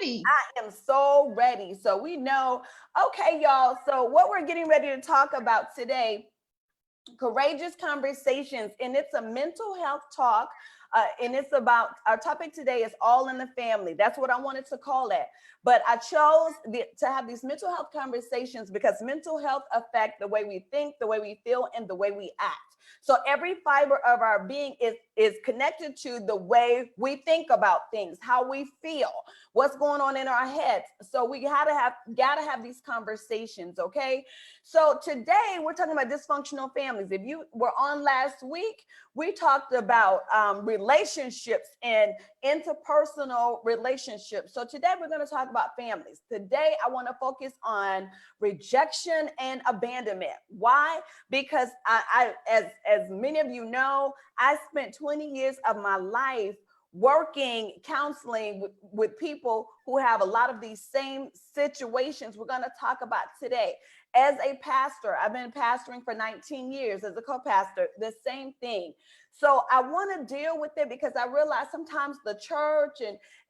ready. I am so ready. So we know, okay, y'all. So what we're getting ready to talk about today, courageous conversations, and it's a mental health talk. And it's about, our topic today is all in the family. That's what I wanted to call it. But I chose to have these mental health conversations because mental health affect the way we think, the way we feel, and the way we act. So every fiber of our being is connected to the way we think about things, how we feel, what's going on in our heads. So we gotta have these conversations, okay? So today we're talking about dysfunctional families. If you were on last week, we talked about relationships and interpersonal relationships. So today we're going to talk about families. Today I want to focus on rejection and abandonment. Why? Because as many of you know, I spent 20 years of my life working, counseling with people who have a lot of these same situations we're going to talk about today. As a pastor, I've been pastoring for 19 years as a co-pastor, the same thing. So I want to deal with it because I realize sometimes the church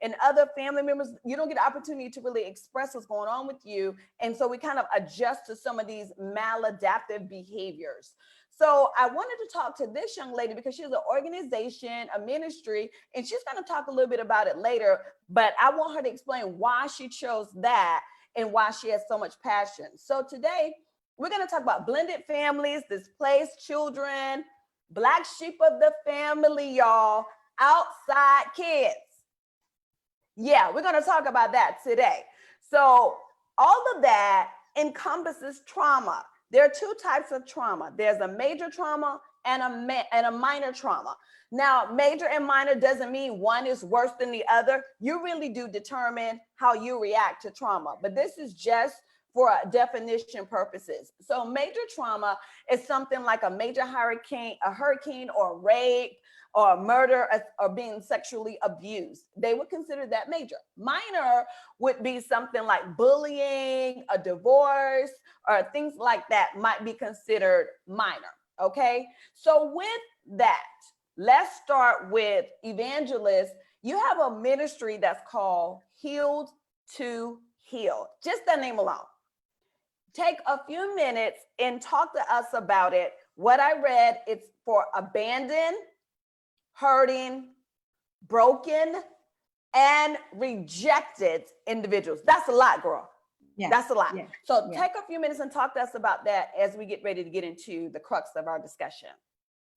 and other family members, you don't get the opportunity to really express what's going on with you. And so we kind of adjust to some of these maladaptive behaviors. So I wanted to talk to this young lady because she's an organization, a ministry, and she's going to talk a little bit about it later. But I want her to explain why she chose that and why she has so much passion. So today we're going to talk about blended families, displaced children, black sheep of the family, y'all, outside kids. Yeah, we're going to talk about that today. So all of that encompasses trauma. There are two types of trauma. There's a major trauma and a minor trauma. Now, major and minor doesn't mean one is worse than the other. You really do determine how you react to trauma, but this is just for definition purposes. So major trauma is something like a major hurricane or rape or murder or being sexually abused. They would consider that major. Minor would be something like bullying, a divorce, or things like that might be considered minor, okay? So with that, let's start with Evangelist. You have a ministry that's called Healed to Heal. Just that name alone. Take a few minutes and talk to us about it. What I read, it's for abandoned, hurting, broken, and rejected individuals. That's a lot, girl. Yeah. That's a lot. Yeah. So take a few minutes and talk to us about that as we get ready to get into the crux of our discussion.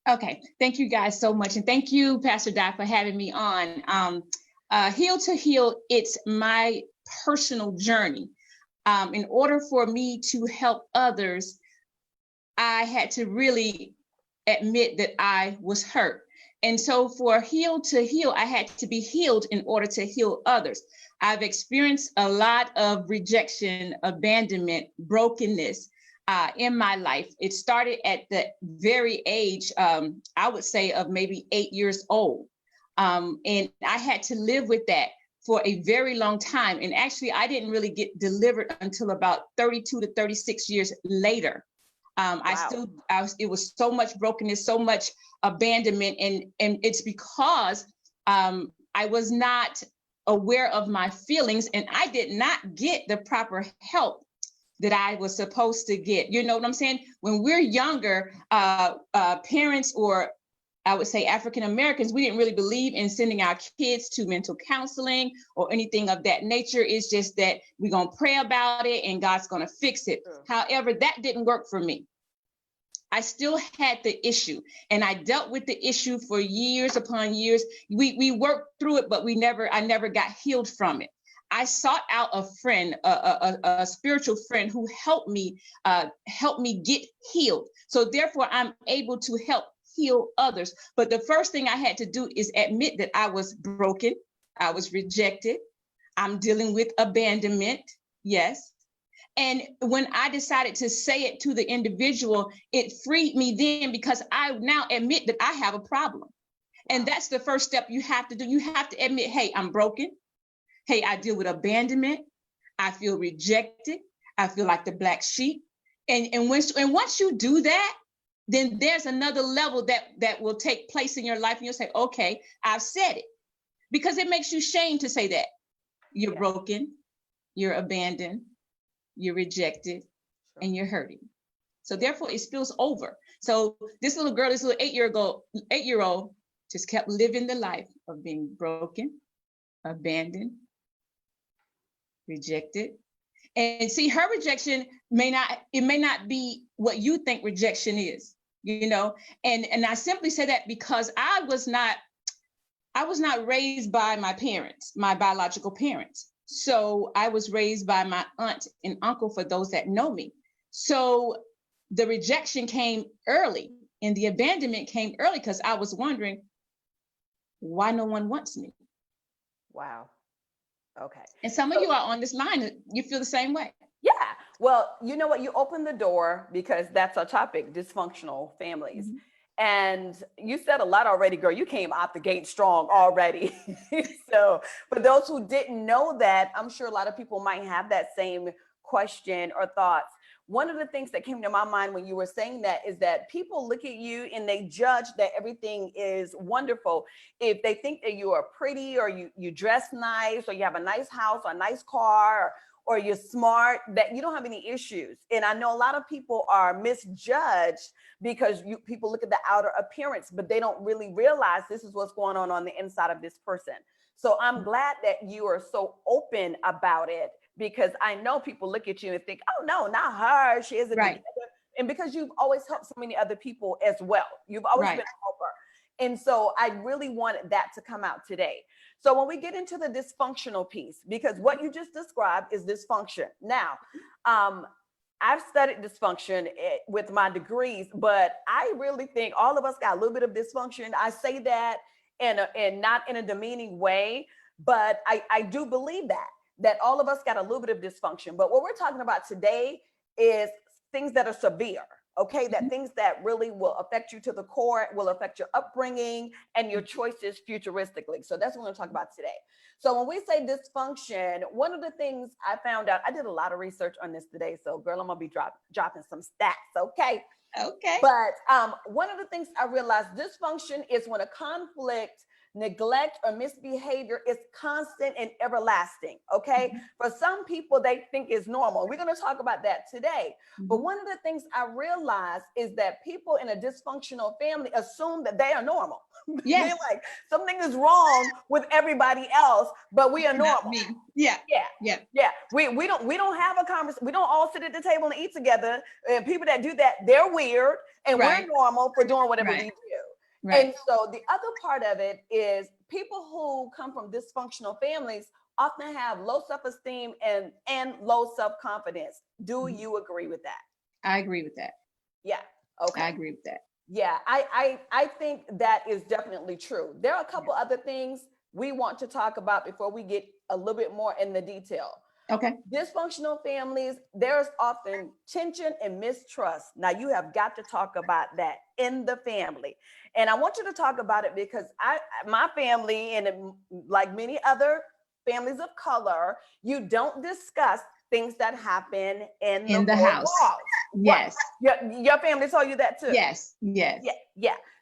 Okay, thank you guys so much. And thank you, Pastor Doc, for having me on. Heal to Heal, it's my personal journey. In order for me to help others, I had to really admit that I was hurt. And so for Heal to Heal, I had to be healed in order to heal others. I've experienced a lot of rejection, abandonment, brokenness in my life. It started at the very age, I would say, of maybe 8 years old. And I had to live with that for a very long time. And actually, I didn't really get delivered until about 32 to 36 years later. Wow. It was so much brokenness, so much abandonment. And it's because I was not aware of my feelings and I did not get the proper help that I was supposed to get. You know what I'm saying? When we're younger, parents, or I would say African Americans, we didn't really believe in sending our kids to mental counseling or anything of that nature. It's just that we're going to pray about it and God's going to fix it. However, that didn't work for me. I still had the issue and I dealt with the issue for years upon years. We worked through it, but I never got healed from it. I sought out a friend, a spiritual friend who helped me get healed. So therefore, I'm able to help heal others. But the first thing I had to do is admit that I was broken. I was rejected. I'm dealing with abandonment. Yes. And when I decided to say it to the individual, it freed me then because I now admit that I have a problem. And that's the first step you have to do. You have to admit, hey, I'm broken. Hey, I deal with abandonment. I feel rejected. I feel like the black sheep. And once you do that, then there's another level that will take place in your life. And you'll say, okay, I've said it. Because it makes you ashamed to say that. You're broken, you're abandoned, you're rejected, and you're hurting. So therefore it spills over. So this little girl, this little 8-year-old just kept living the life of being broken, abandoned, rejected. And see, her rejection may not be what you think rejection is, and I simply say that because I was not raised by my parents, my biological parents. So I was raised by my aunt and uncle, for those that know me. So the rejection came early and the abandonment came early because I was wondering why no one wants me. Wow. Okay. And some of you are on this line, you feel the same way. Yeah. Well, you know what? You opened the door because that's our topic, dysfunctional families. Mm-hmm. And you said a lot already, girl. You came out the gate strong already. So for those who didn't know that, I'm sure a lot of people might have that same question or thoughts. One of the things that came to my mind when you were saying that is that people look at you and they judge that everything is wonderful. If they think that you are pretty, or you dress nice, or you have a nice house or a nice car, or you're smart, that you don't have any issues. And I know a lot of people are misjudged because people look at the outer appearance, but they don't really realize this is what's going on the inside of this person. So I'm glad that you are so open about it, because I know people look at you and think, oh no, not her, she isn't right. Together. And because you've always helped so many other people as well. You've always been a helper. And so I really wanted that to come out today. So when we get into the dysfunctional piece, because what you just described is dysfunction. Now, I've studied dysfunction with my degrees, but I really think all of us got a little bit of dysfunction. I say that and not in a demeaning way, but I do believe that all of us got a little bit of dysfunction. But what we're talking about today is things that are severe. Okay, that things that really will affect you to the core, will affect your upbringing and your choices futuristically. So that's what we're going to talk about today. So when we say dysfunction, one of the things I found out, I did a lot of research on this today. So girl, I'm going to be dropping some stats. Okay. But one of the things I realized, dysfunction is when a conflict, neglect, or misbehavior is constant and everlasting. Okay. For some people, they think it's normal. We're going to talk about that today. But one of the things I realized is that people in a dysfunctional family assume that they are normal. Yes. Like something is wrong with everybody else, but we are normal. Yeah. We don't have a conversation. We don't all sit at the table and eat together. And people that do that, they're weird, and we're normal for doing whatever we do. Right. And so the other part of it is people who come from dysfunctional families often have low self-esteem and low self-confidence. Do you agree with that? I agree with that. Yeah. Okay. I agree with that. Yeah, I think that is definitely true. There are a couple other things we want to talk about before we get a little bit more in the detail. Okay. Dysfunctional families, there's often tension and mistrust. Now you have got to talk about that in the family. And I want you to talk about it because my family, and like many other families of color, you don't discuss things that happen in the house. Walls. Yes. Your family told you that too? Yes. Yeah.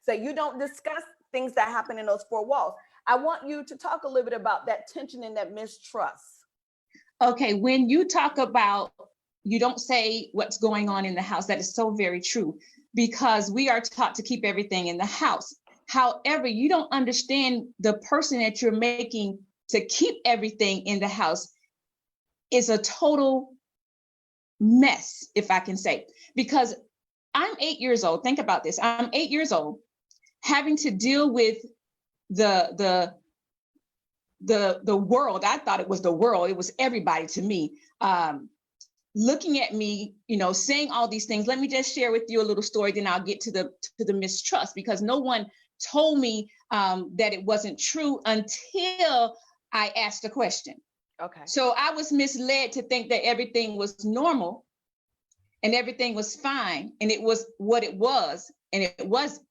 So you don't discuss things that happen in those four walls. I want you to talk a little bit about that tension and that mistrust. Okay, when you talk about, you don't say what's going on in the house, that is so very true, because we are taught to keep everything in the house. However, you don't understand the person that you're making to keep everything in the house is a total mess, if I can say, because I'm 8 years old. Think about this. I'm 8 years old, having to deal with the world. I thought it was the world. It was everybody to me, looking at me, saying all these things. Let me just share with you a little story, then I'll get to the mistrust, because no one told me that it wasn't true until I asked a question. Okay. So I was misled to think that everything was normal and everything was fine, and it was what it was, and it wasn't.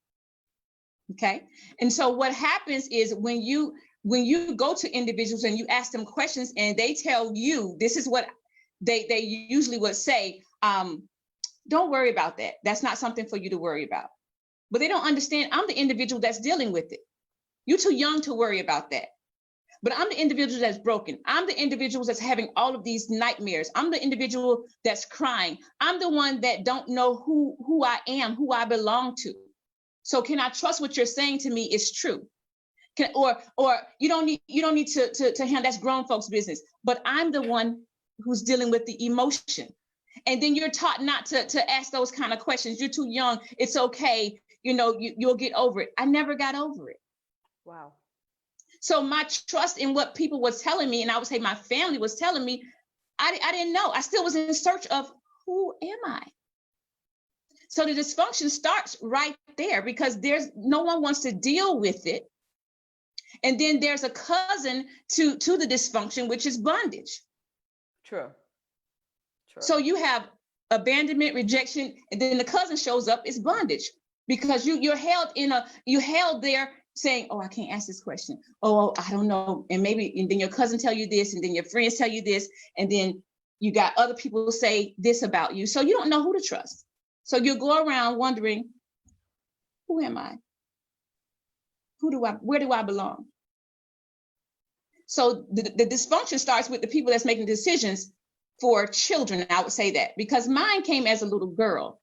Okay. And so what happens is when you go to individuals and you ask them questions and they tell you, this is what they usually would say, don't worry about that. That's not something for you to worry about. But they don't understand I'm the individual that's dealing with it. You're too young to worry about that. but I'm the individual that's broken. I'm the individual that's having all of these nightmares. I'm the individual that's crying. I'm the one that don't know who I am, who I belong to. So can I trust what you're saying to me is true? Or you don't need to handle, that's grown folks' business. But I'm the one who's dealing with the emotion. And then you're taught not to ask those kind of questions. You're too young. It's okay. You'll get over it. I never got over it. Wow. So my trust in what people was telling me, and I would say my family was telling me, I didn't know. I still was in search of who am I? So the dysfunction starts right there because there's no one wants to deal with it. And then there's a cousin to the dysfunction, which is bondage. True. So you have abandonment, rejection, and then the cousin shows up, it's bondage, because you're held there saying, oh, I can't ask this question. Oh, I don't know. And then your cousin tell you this, and then your friends tell you this, and then you got other people say this about you. So you don't know who to trust. So you go around wondering, who am I? Where do I belong? So the dysfunction starts with the people that's making decisions for children. I would say that because mine came as a little girl.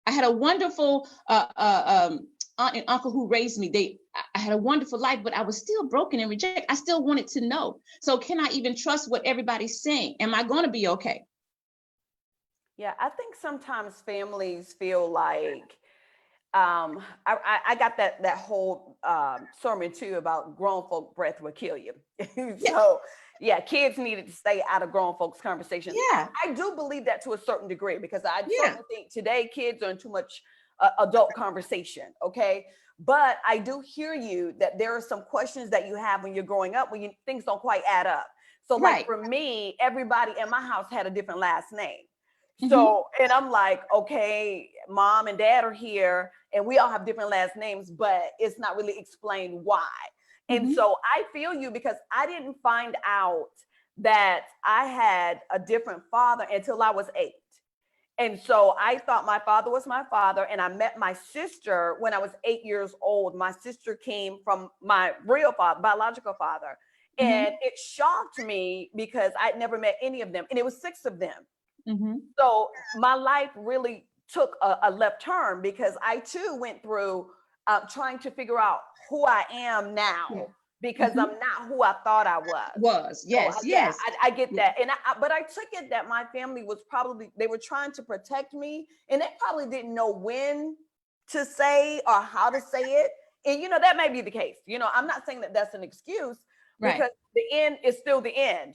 I had a wonderful aunt and uncle who raised me. I had a wonderful life, but I was still broken and rejected. I still wanted to know. So can I even trust what everybody's saying? Am I going to be okay? Yeah, I think sometimes families feel like, I got that whole sermon too about grown folk breath will kill you. So yeah, kids needed to stay out of grown folks' conversations. Yeah, I do believe that to a certain degree because I certainly think today kids are in too much adult conversation. Okay, but I do hear you that there are some questions that you have when you're growing up when things don't quite add up. So like for me, everybody in my house had a different last name. So, and I'm like, okay, mom and dad are here and we all have different last names, but it's not really explained why. And so I feel you because I didn't find out that I had a different father until I was 8. And so I thought my father was my father. And I met my sister when I was 8 years old. My sister came from my real father, biological father. And it shocked me because I'd never met any of them. And it was 6 of them. So my life really took a left turn because I too went through trying to figure out who I am now because I'm not who I thought I was. Yes, so, yes. Yeah, I get that. And but I took it that my family was they were trying to protect me and they probably didn't know when to say or how to say it. And, that may be the case. I'm not saying that that's an excuse because the end is still the end,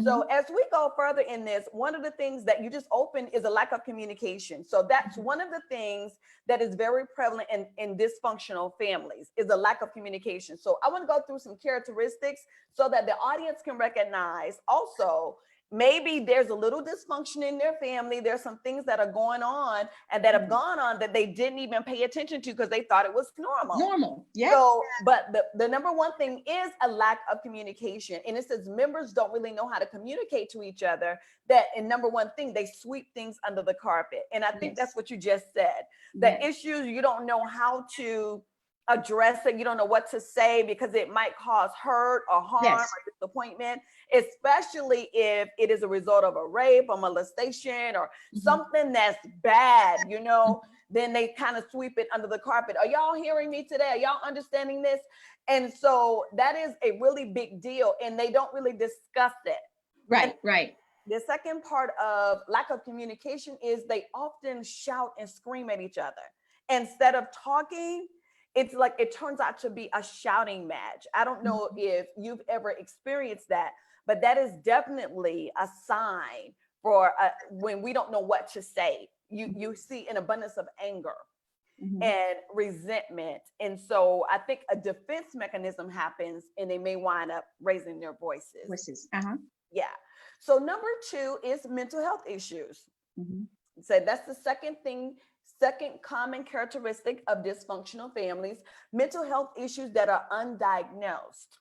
So as we go further in this, one of the things that you just opened is a lack of communication. So that's one of the things that is very prevalent in dysfunctional families is a lack of communication. So I want to go through some characteristics so that the audience can recognize also maybe there's a little dysfunction in their family. There's some things that are going on and that have gone on that they didn't even pay attention to because they thought it was normal. Yeah. So, but the number one thing is a lack of communication. And it says members don't really know how to communicate to each other. And number one thing, they sweep things under the carpet. And I think that's what you just said. The issues, you don't know how to address it. You don't know what to say because it might cause hurt or harm or disappointment, especially if it is a result of a rape or molestation or something that's bad, then they kind of sweep it under the carpet. Are y'all hearing me today? Are y'all understanding this? And so that is a really big deal and they don't really discuss it. Right. The second part of lack of communication is they often shout and scream at each other. Instead of talking, it's like it turns out to be a shouting match. I don't know if you've ever experienced that, but that is definitely a sign for when we don't know what to say. You see an abundance of anger and resentment. And so I think a defense mechanism happens and they may wind up raising their voices. Yeah. So number 2 is mental health issues. So that's the second common characteristic of dysfunctional families, mental health issues that are undiagnosed.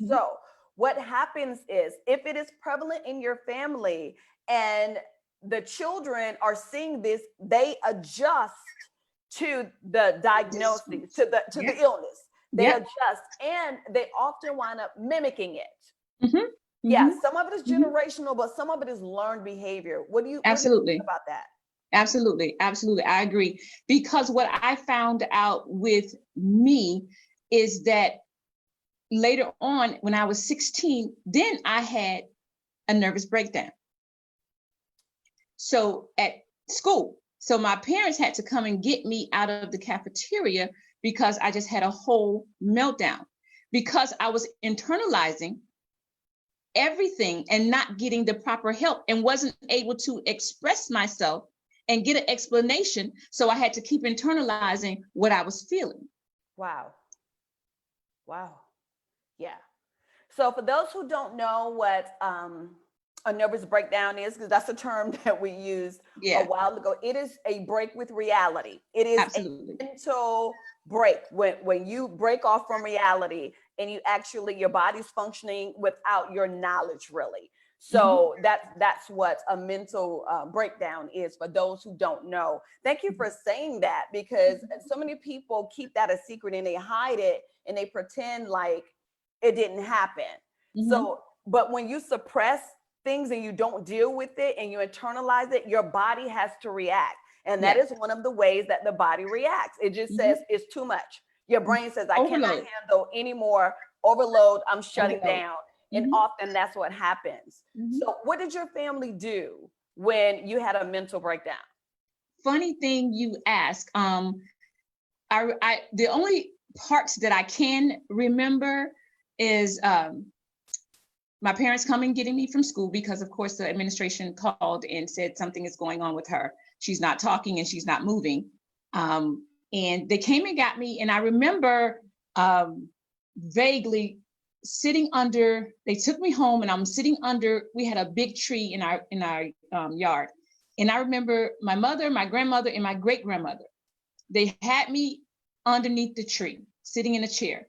So what happens is if it is prevalent in your family and the children are seeing this, they adjust to the diagnosis, to the illness. They Yep. adjust, and they often wind up mimicking it. Mm-hmm. Yeah, Mm-hmm. some of it is Mm-hmm. generational, but some of it is learned behavior. What do you think Absolutely. about that? Absolutely. Absolutely. I agree. Because what I found out with me is that later on, when I was 16, then I had a nervous breakdown. So at school, so my parents had to come and get me out of the cafeteria because I just had a whole meltdown because I was internalizing everything and not getting the proper help and wasn't able to express myself and get an explanation. So I had to keep internalizing what I was feeling. Wow. Wow. Yeah. So for those who don't know what a nervous breakdown is, because that's a term that we used a Yeah, while ago, it is a break with reality. It is a absolutely. mental break when you break off from reality and you actually your body's functioning without your knowledge really. Mhm. So that's what a mental breakdown is for those who don't know. Thank you for saying that, because so many people keep that a secret and they hide it and they pretend like it didn't happen. Mhm. So, but when you suppress things and you don't deal with it and you internalize it, your body has to react. And that Yeah. is one of the ways that the body reacts. It just says Mhm. it's too much. Your brain says, I cannot Overload. handle any more overload. I'm shutting Overload. down. And Mhm. often that's what happens. Mhm. So, what did your family do when you had a mental breakdown? Funny thing you ask. I the only parts that I can remember is my parents coming getting me from school because of course the administration called and said something is going on with her. She's not talking and she's not moving. And they came and got me, and I remember vaguely sitting under. They took me home, and I'm sitting under. We had a big tree in our yard, and I remember my mother, my grandmother, and my great grandmother. They had me underneath the tree, sitting in a chair,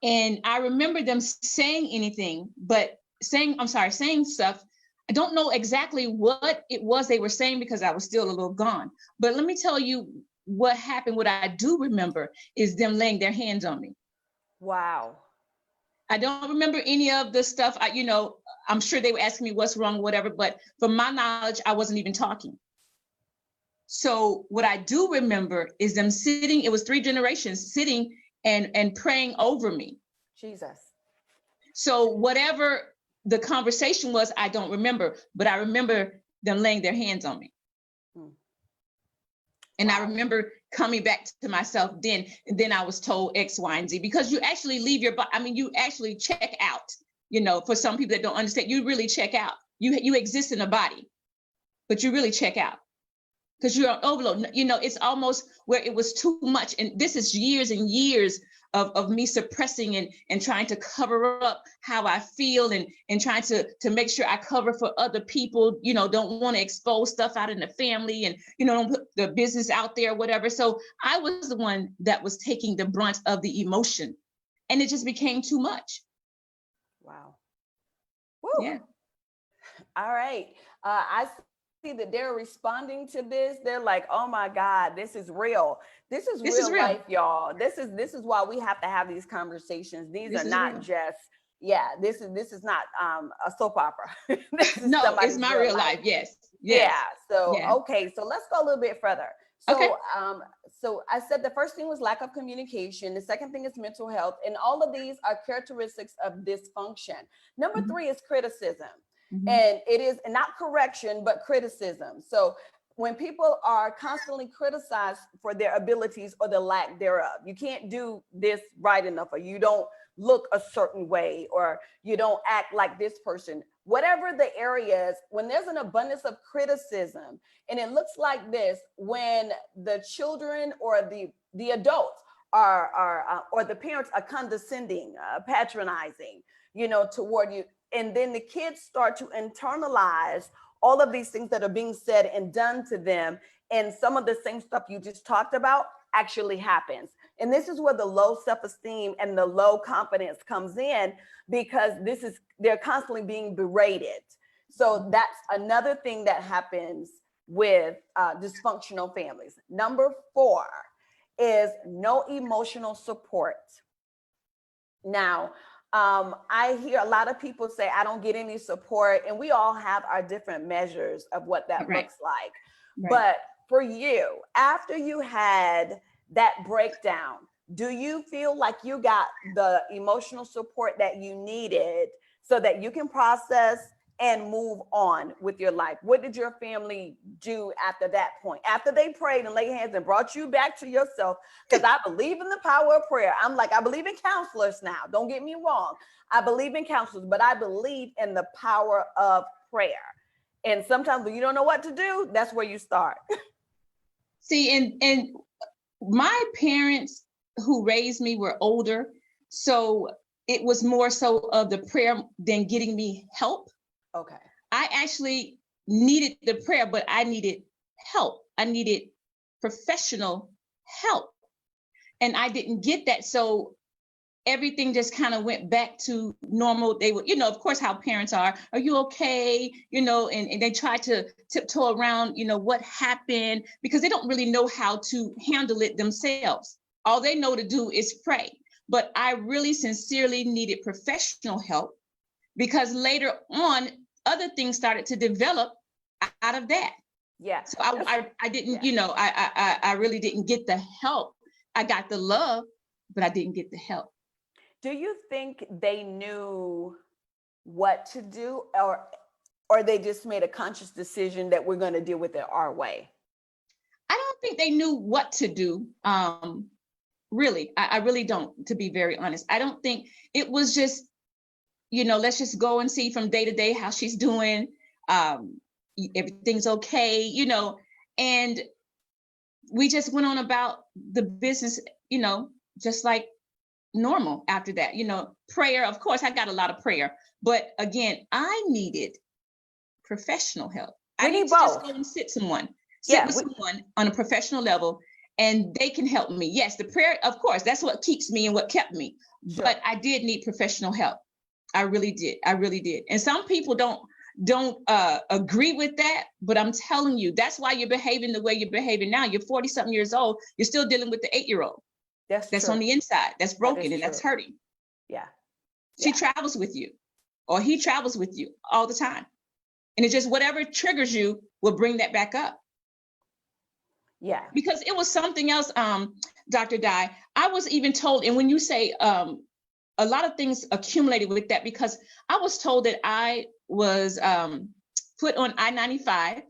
and I remember them saying anything, but saying stuff. I don't know exactly what it was they were saying because I was still a little gone. But let me tell you what happened. What I do remember is them laying their hands on me. Wow. I don't remember any of the stuff. I'm sure they were asking me what's wrong, whatever. But from my knowledge, I wasn't even talking. So what I do remember is them sitting. It was three generations sitting and praying over me. Jesus. So whatever the conversation was, I don't remember, but I remember them laying their hands on me. Hmm. And I Wow. remember coming back to myself then, and then I was told X, Y, and Z, because you actually leave your body. I mean, you actually check out, for some people that don't understand, you really check out. You exist in a body, but you really check out because you're on overload. It's almost where it was too much. And this is years and years of me suppressing and trying to cover up how I feel and trying to make sure I cover for other people, don't want to expose stuff out in the family and, don't put the business out there, whatever. So I was the one that was taking the brunt of the emotion, and it just became too much. Wow. Woo. Yeah. All right. I see that they're responding to this. They're like, "Oh my God, this is real. This is This is real real. life, y'all. This is why we have to have these conversations. These are This is not real. just, yeah. This is not a soap opera. This is No, it's somebody's my real real life. life. Yes. Yeah. Yes. So Yeah. okay. So let's go a little bit further. Okay. So I said the first thing was lack of communication. The second thing is mental health, and all of these are characteristics of dysfunction. Number Mhm. three is criticism, Mhm. and it is not correction, but criticism. So when people are constantly criticized for their abilities or the lack thereof, you can't do this right enough, or you don't look a certain way, or you don't act like this person. Whatever the areas, when there's an abundance of criticism, and it looks like this when the children or the adults are or the parents are condescending, patronizing, toward you, and then the kids start to internalize all of these things that are being said and done to them, and some of the same stuff you just talked about actually happens. And this is where the low self-esteem and the low confidence comes in, because they're constantly being berated. So that's another thing that happens with dysfunctional families. Number four is no emotional support. Now, I hear a lot of people say, I don't get any support, and we all have our different measures of what that Right. looks like. Right. But for you, after you had that breakdown, do you feel like you got the emotional support that you needed so that you can process and move on with your life? What did your family do after that point? After they prayed and laid hands and brought you back to yourself? Because I believe in the power of prayer. I believe in counselors now. Don't get me wrong. I believe in counselors, but I believe in the power of prayer. And sometimes when you don't know what to do, that's where you start. See, and my parents who raised me were older, so it was more so of the prayer than getting me help. Okay. I actually needed the prayer, but I needed help. I needed professional help. And I didn't get that. So everything just kind of went back to normal. They were, of course, how parents are you okay? And they try to tiptoe around, what happened, because they don't really know how to handle it themselves. All they know to do is pray. But I really sincerely needed professional help, because later on, other things started to develop out of that. Yeah. So I didn't, I really didn't get the help. I got the love, but I didn't get the help. Do you think they knew what to do, or they just made a conscious decision that we're going to deal with it our way? I don't think they knew what to do. Really, I really don't, to be very honest. I don't think it was just, let's just go and see from day to day how she's doing. Everything's okay, and we just went on about the business, just like normal after that. Prayer, of course, I got a lot of prayer, but again, I needed professional help. I need to just go and sit with someone on a professional level, and they can help me. Yes, the prayer, of course, that's what keeps me and what kept me. Sure. But I did need professional help. I really did. I really did. And some people don't agree with that, but I'm telling you, that's why you're behaving the way you're behaving now. You're 40 something years old. You're still dealing with the 8-year-old. That's on the inside. That's broken and that's hurting. Yeah. She travels with you, or he travels with you all the time. And it's just whatever triggers you will bring that back up. Yeah. Because it was something else, Dr. Di. I was even told, and when you say a lot of things accumulated with that, because I was told that I was put on I-95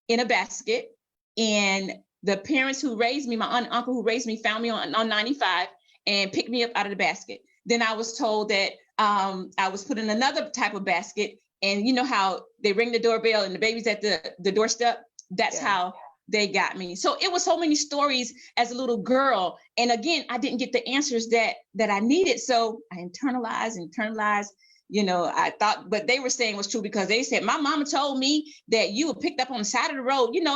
in a basket, and the parents who raised me, my aunt and uncle who raised me, found me on 95 and picked me up out of the basket. Then I was told that I was put in another type of basket, and you know how they ring the doorbell and the baby's at the doorstep? That's how they got me. So it was so many stories as a little girl. And again, I didn't get the answers that I needed. So I internalized, I thought what they were saying was true, because they said, my mama told me that you were picked up on the side of the road, and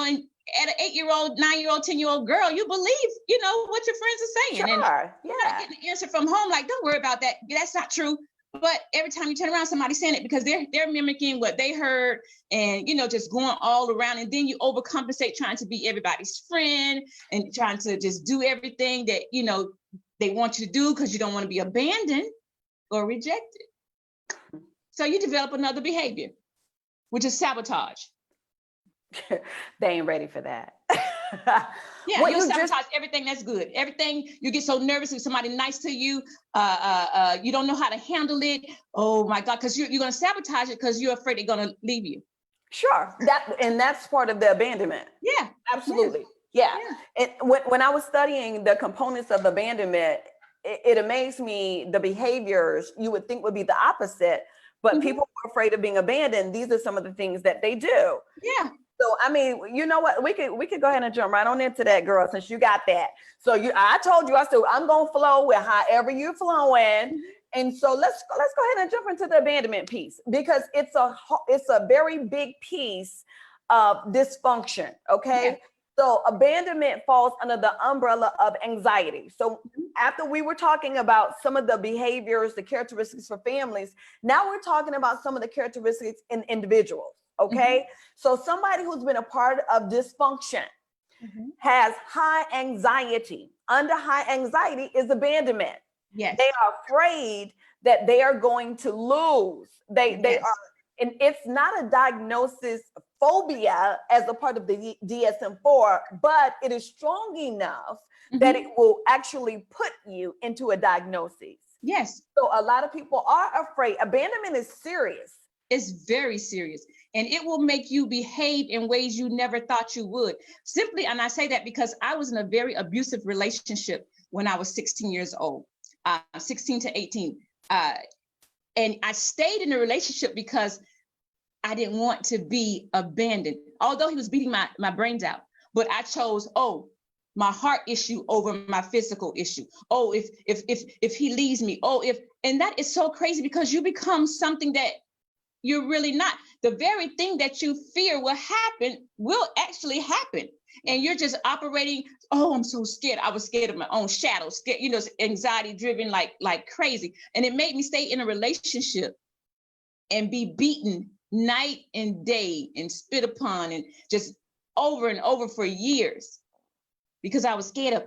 at an 8-year-old, 9-year-old, 10-year-old girl, you believe, what your friends are saying. Sure, and you're not getting the answer from home. Like, don't worry about that. That's not true. But every time you turn around, somebody's saying it, because they're mimicking what they heard, and just going all around. And then you overcompensate, trying to be everybody's friend and trying to just do everything that they want you to do, because you don't want to be abandoned or rejected. So you develop another behavior, which is sabotage. They ain't ready for that. Yeah, you sabotage everything that's good. Everything, you get so nervous if somebody nice to you, you don't know how to handle it. Oh my God, because you're going to sabotage it because you're afraid they're going to leave you. Sure, that's part of the abandonment. Yeah, absolutely. Yeah. And when I was studying the components of abandonment, it amazed me the behaviors you would think would be the opposite, but people who are afraid of being abandoned, these are some of the things that they do. Yeah. So, I mean, you know what? We could go ahead and jump right on into that, girl, since you got that. So I told you, I said, I'm going to flow with however you're flowing. And so let's go ahead and jump into the abandonment piece, because it's a very big piece of dysfunction. Okay. Yeah. So abandonment falls under the umbrella of anxiety. So after we were talking about some of the behaviors, the characteristics for families, now we're talking about some of the characteristics in individuals. Okay. So somebody who's been a part of dysfunction has high anxiety. Under high anxiety is abandonment. Yes. They are afraid that they are going to lose. They are, and it's not a diagnosis phobia as a part of the DSM-4, but it is strong enough that it will actually put you into a diagnosis. Yes. So a lot of people are afraid. Abandonment is serious. It's very serious, and it will make you behave in ways you never thought you would. Simply, and I say that because I was in a very abusive relationship when I was 16 years old, 16 to 18. And I stayed in the relationship because I didn't want to be abandoned, although he was beating my brains out. But I chose, my heart issue over my physical issue. Oh, if he leaves me, and that is so crazy because you become something that you're really not. The very thing that you fear will actually happen. And you're just operating, I'm so scared. I was scared of my own shadow, scared, anxiety driven like crazy. And it made me stay in a relationship and be beaten night and day and spit upon and just over and over for years. Because I was scared of,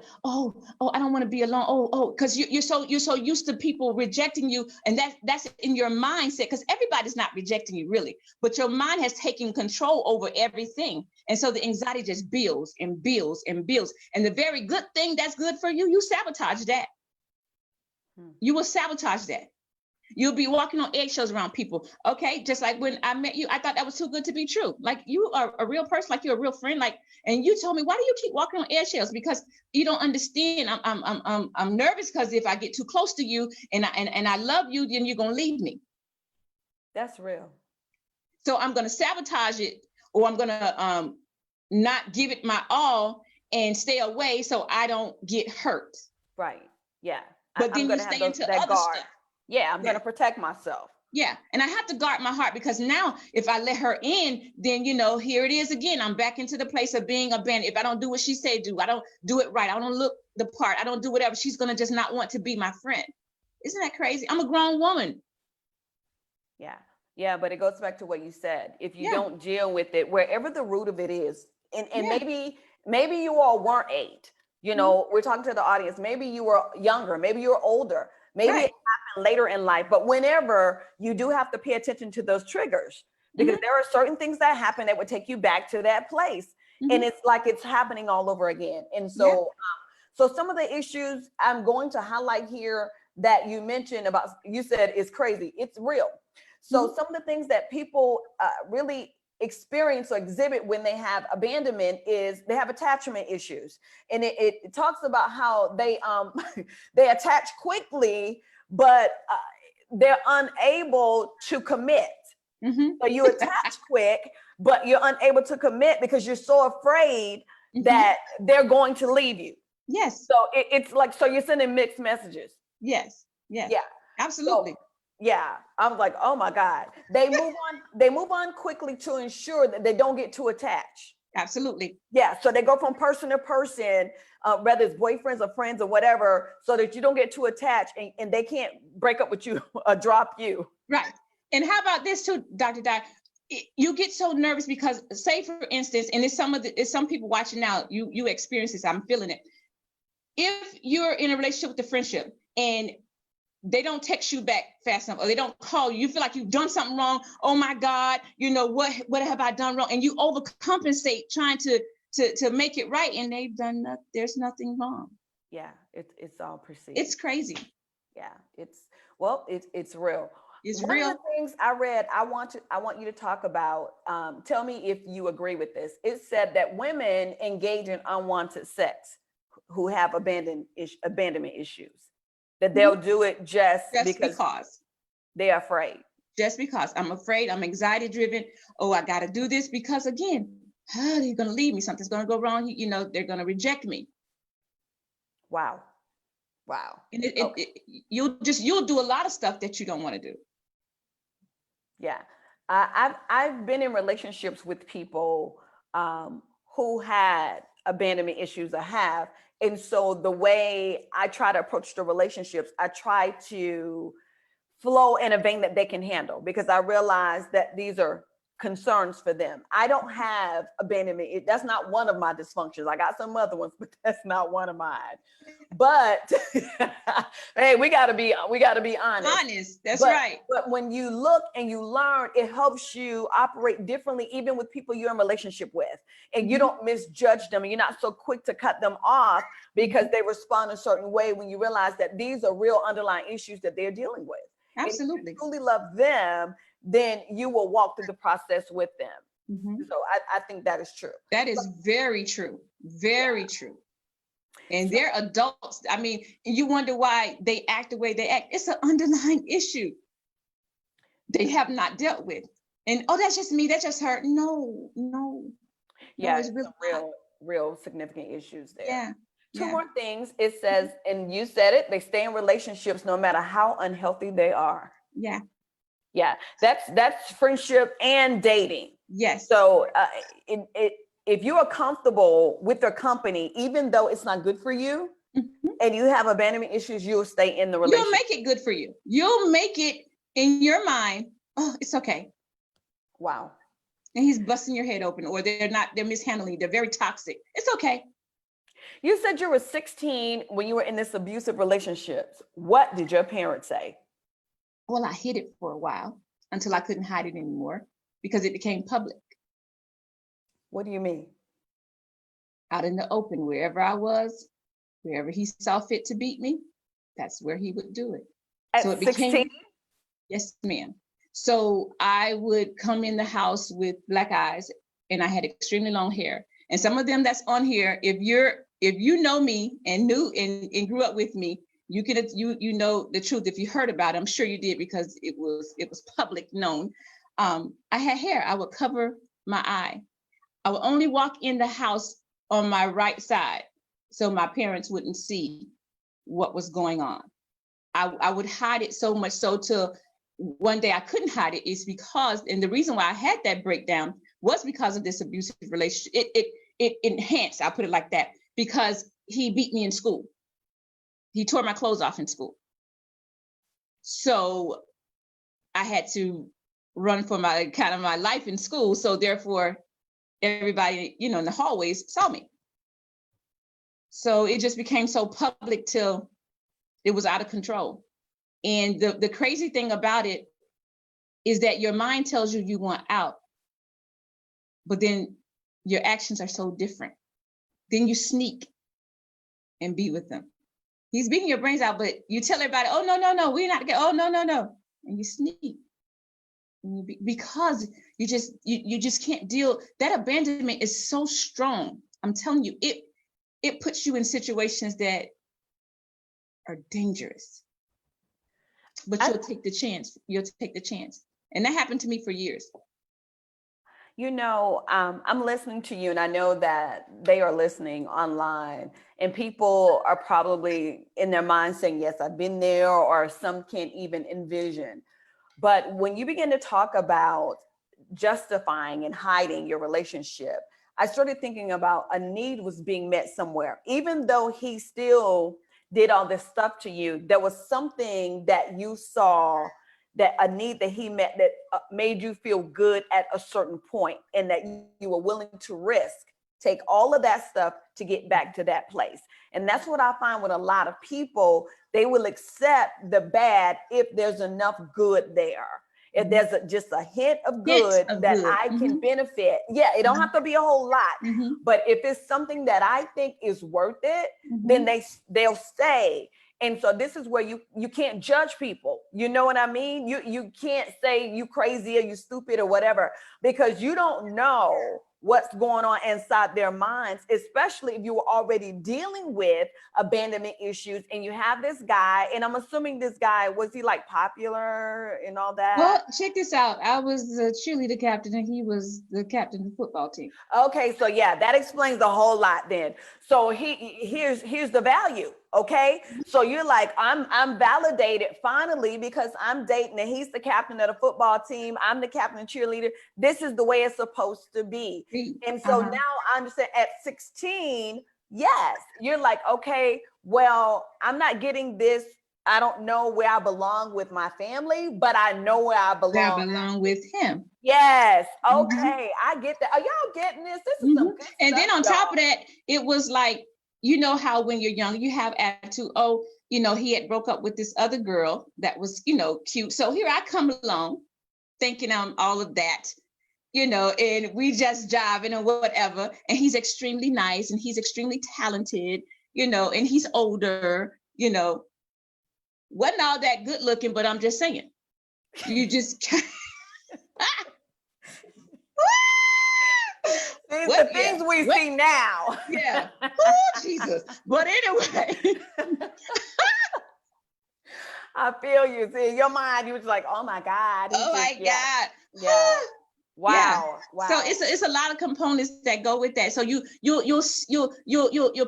I don't want to be alone. Because you're so used to people rejecting you, and that's in your mindset. Because everybody's not rejecting you really, but your mind has taken control over everything, and so the anxiety just builds and builds and builds. And the very good thing that's good for you, you sabotage that. You will sabotage that. You'll be walking on eggshells around people. Okay, just like when I met you, I thought that was too good to be true. Like, you are a real person, like you're a real friend. Like, and you told me, why do you keep walking on eggshells? Because you don't understand. I'm nervous because if I get too close to you and I love you, then you're gonna leave me. That's real. So I'm gonna sabotage it, or I'm gonna not give it my all and stay away so I don't get hurt. Right. Yeah. But then you stay into other stuff. Yeah, I'm going to protect myself. Yeah. And I have to guard my heart, because now if I let her in, then, here it is again. I'm back into the place of being abandoned. If I don't do what she said do, I don't do it right, I don't look the part, I don't do whatever, she's going to just not want to be my friend. Isn't that crazy? I'm a grown woman. Yeah. Yeah. But it goes back to what you said. If you don't deal with it, wherever the root of it is, and maybe you all weren't 8, we're talking to the audience. Maybe you were younger, maybe you were older. Maybe it happened later in life, but whenever, you do have to pay attention to those triggers, because there are certain things that happen that would take you back to that place. And it's like it's happening all over again. And so, so some of the issues I'm going to highlight here that you mentioned about, you said it's crazy, it's real. So some of the things that people really experience or exhibit when they have abandonment is they have attachment issues. And it talks about how they they attach quickly, but they're unable to commit. So you attach quick, but you're unable to commit because you're so afraid that they're going to leave you. Yes. So it's like, so you're sending mixed messages. Yes. Yes. Yeah. Absolutely. So, yeah, I'm like, oh my God. They move on quickly to ensure that they don't get too attached. Absolutely. Yeah, so they go from person to person, whether it's boyfriends or friends or whatever, so that you don't get too attached and they can't break up with you or drop you. Right. And how about this too, Dr. Di? You get so nervous because, say for instance, and it's some people watching now, you experience this, I'm feeling it. If you're in a relationship with a friendship and they don't text you back fast enough, or they don't call you, you feel like you've done something wrong. Oh my God, what have I done wrong? And you overcompensate trying to make it right, and they've done nothing. There's nothing wrong. Yeah, it's all perceived. It's crazy. Yeah, it's real. It's One real. of the things I read, I want you to talk about. Tell me if you agree with this. It said that women engage in unwanted sex who have abandonment issues, that they'll do it just because they're afraid. Just because I'm afraid, I'm anxiety driven. Oh, I got to do this because, again, they're going to leave me. Something's going to go wrong. They're going to reject me. Wow. And you'll do a lot of stuff that you don't want to do. Yeah. I've been in relationships with people who had abandonment issues or have. And so the way I try to approach the relationships, I try to flow in a vein that they can handle, because I realize that these are concerns for them. I don't have abandonment. That's not one of my dysfunctions. I got some other ones, but that's not one of mine. But hey, we gotta be honest. Honest, that's right. But when you look and you learn, it helps you operate differently, even with people you're in relationship with. And you don't misjudge them, and you're not so quick to cut them off because they respond a certain way when you realize that these are real underlying issues that they're dealing with. Absolutely. And if you truly love them, then you will walk through the process with them. So I think that is true. That is very true. Very true. And they're adults. I mean, you wonder why they act the way they act. It's an underlying issue they have not dealt with. And that's just me. That just hurt. No. Yeah, it's real significant issues there. Yeah. Two more things. It says, and you said it, they stay in relationships no matter how unhealthy they are. Yeah. Yeah, that's friendship and dating. Yes. So if you are comfortable with their company, even though it's not good for you, and you have abandonment issues, you'll stay in the relationship. You'll make it good for you. You'll make it in your mind. Oh, it's okay. Wow. And he's busting your head open, or they're mishandling. They're very toxic. It's okay. You said you were 16 when you were in this abusive relationships. What did your parents say? Well, I hid it for a while until I couldn't hide it anymore because it became public. What do you mean? Out in the open, wherever I was, wherever he saw fit to beat me, that's where he would do it. At so it 16? became, yes, ma'am. So I would come in the house with black eyes, and I had extremely long hair. And some of them that's on here, if you know me and knew and grew up with me, you know the truth. If you heard about it, I'm sure you did because it was public known. I had hair. I would cover my eye. I would only walk in the house on my right side so my parents wouldn't see what was going on. I would hide it so much so till one day I couldn't hide it is because, and the reason why I had that breakdown was because of this abusive relationship. It enhanced, I'll put it like that, because he beat me in school. He tore my clothes off in school. So I had to run for my life in school. So therefore, everybody, in the hallways saw me. So it just became so public till it was out of control. And the crazy thing about it is that your mind tells you you want out, but then your actions are so different. Then you sneak and be with them. He's beating your brains out, but you tell everybody, oh, no, we're not together. Oh, no. And you sneak. Because you just can't deal. That abandonment is so strong. I'm telling you, it puts you in situations that are dangerous. But you'll take the chance. And that happened to me for years. I'm listening to you, and I know that they are listening online, and people are probably in their mind saying, yes, I've been there, or some can't even envision. But when you begin to talk about justifying and hiding your relationship, I started thinking about a need was being met somewhere. Even though he still did all this stuff to you, there was something that you saw, that a need that he met that made you feel good at a certain point, and that you were willing to take all of that stuff to get back to that place. And that's what I find with a lot of people. They will accept the bad if there's enough good there. If there's just a hint of good I can benefit. Yeah, it don't have to be a whole lot. But if it's something that I think is worth it, then they'll stay. And so this is where you can't judge people. You know what I mean? You can't say you crazy or you stupid or whatever, because you don't know what's going on inside their minds, especially if you were already dealing with abandonment issues and you have this guy, and I'm assuming this guy, was he like popular and all that? Well, check this out. I was the cheerleader captain and he was the captain of the football team. Okay, so yeah, that explains the whole lot then. So here's the value. Okay, so you're like, I'm validated finally because I'm dating and he's the captain of the football team. I'm the captain and cheerleader. This is the way it's supposed to be. And so now I understand at 16, yes, you're like, okay, well, I'm not getting this I don't know where I belong with my family, but I know where I Where I belong. belong with him. Yes. Okay. I get that. Are y'all getting this? This is some good And stuff, then on y'all. top of that, it was like, you know how when you're young, you have attitude. Oh, you know, he had broke up with this other girl that was, you know, cute. So here I come along thinking I'm all of that, you know, and we just jiving and whatever. And he's extremely nice and he's extremely talented, you know, and he's older, you know. Wasn't all that good looking, but I'm just saying, you just These are the things we see now. Yeah. Oh, Jesus. But anyway. I feel you. See, in your mind, you was like, oh my God. Oh my God. Yeah. Wow. Yeah. Wow. So it's a lot of components that go with that. So you'll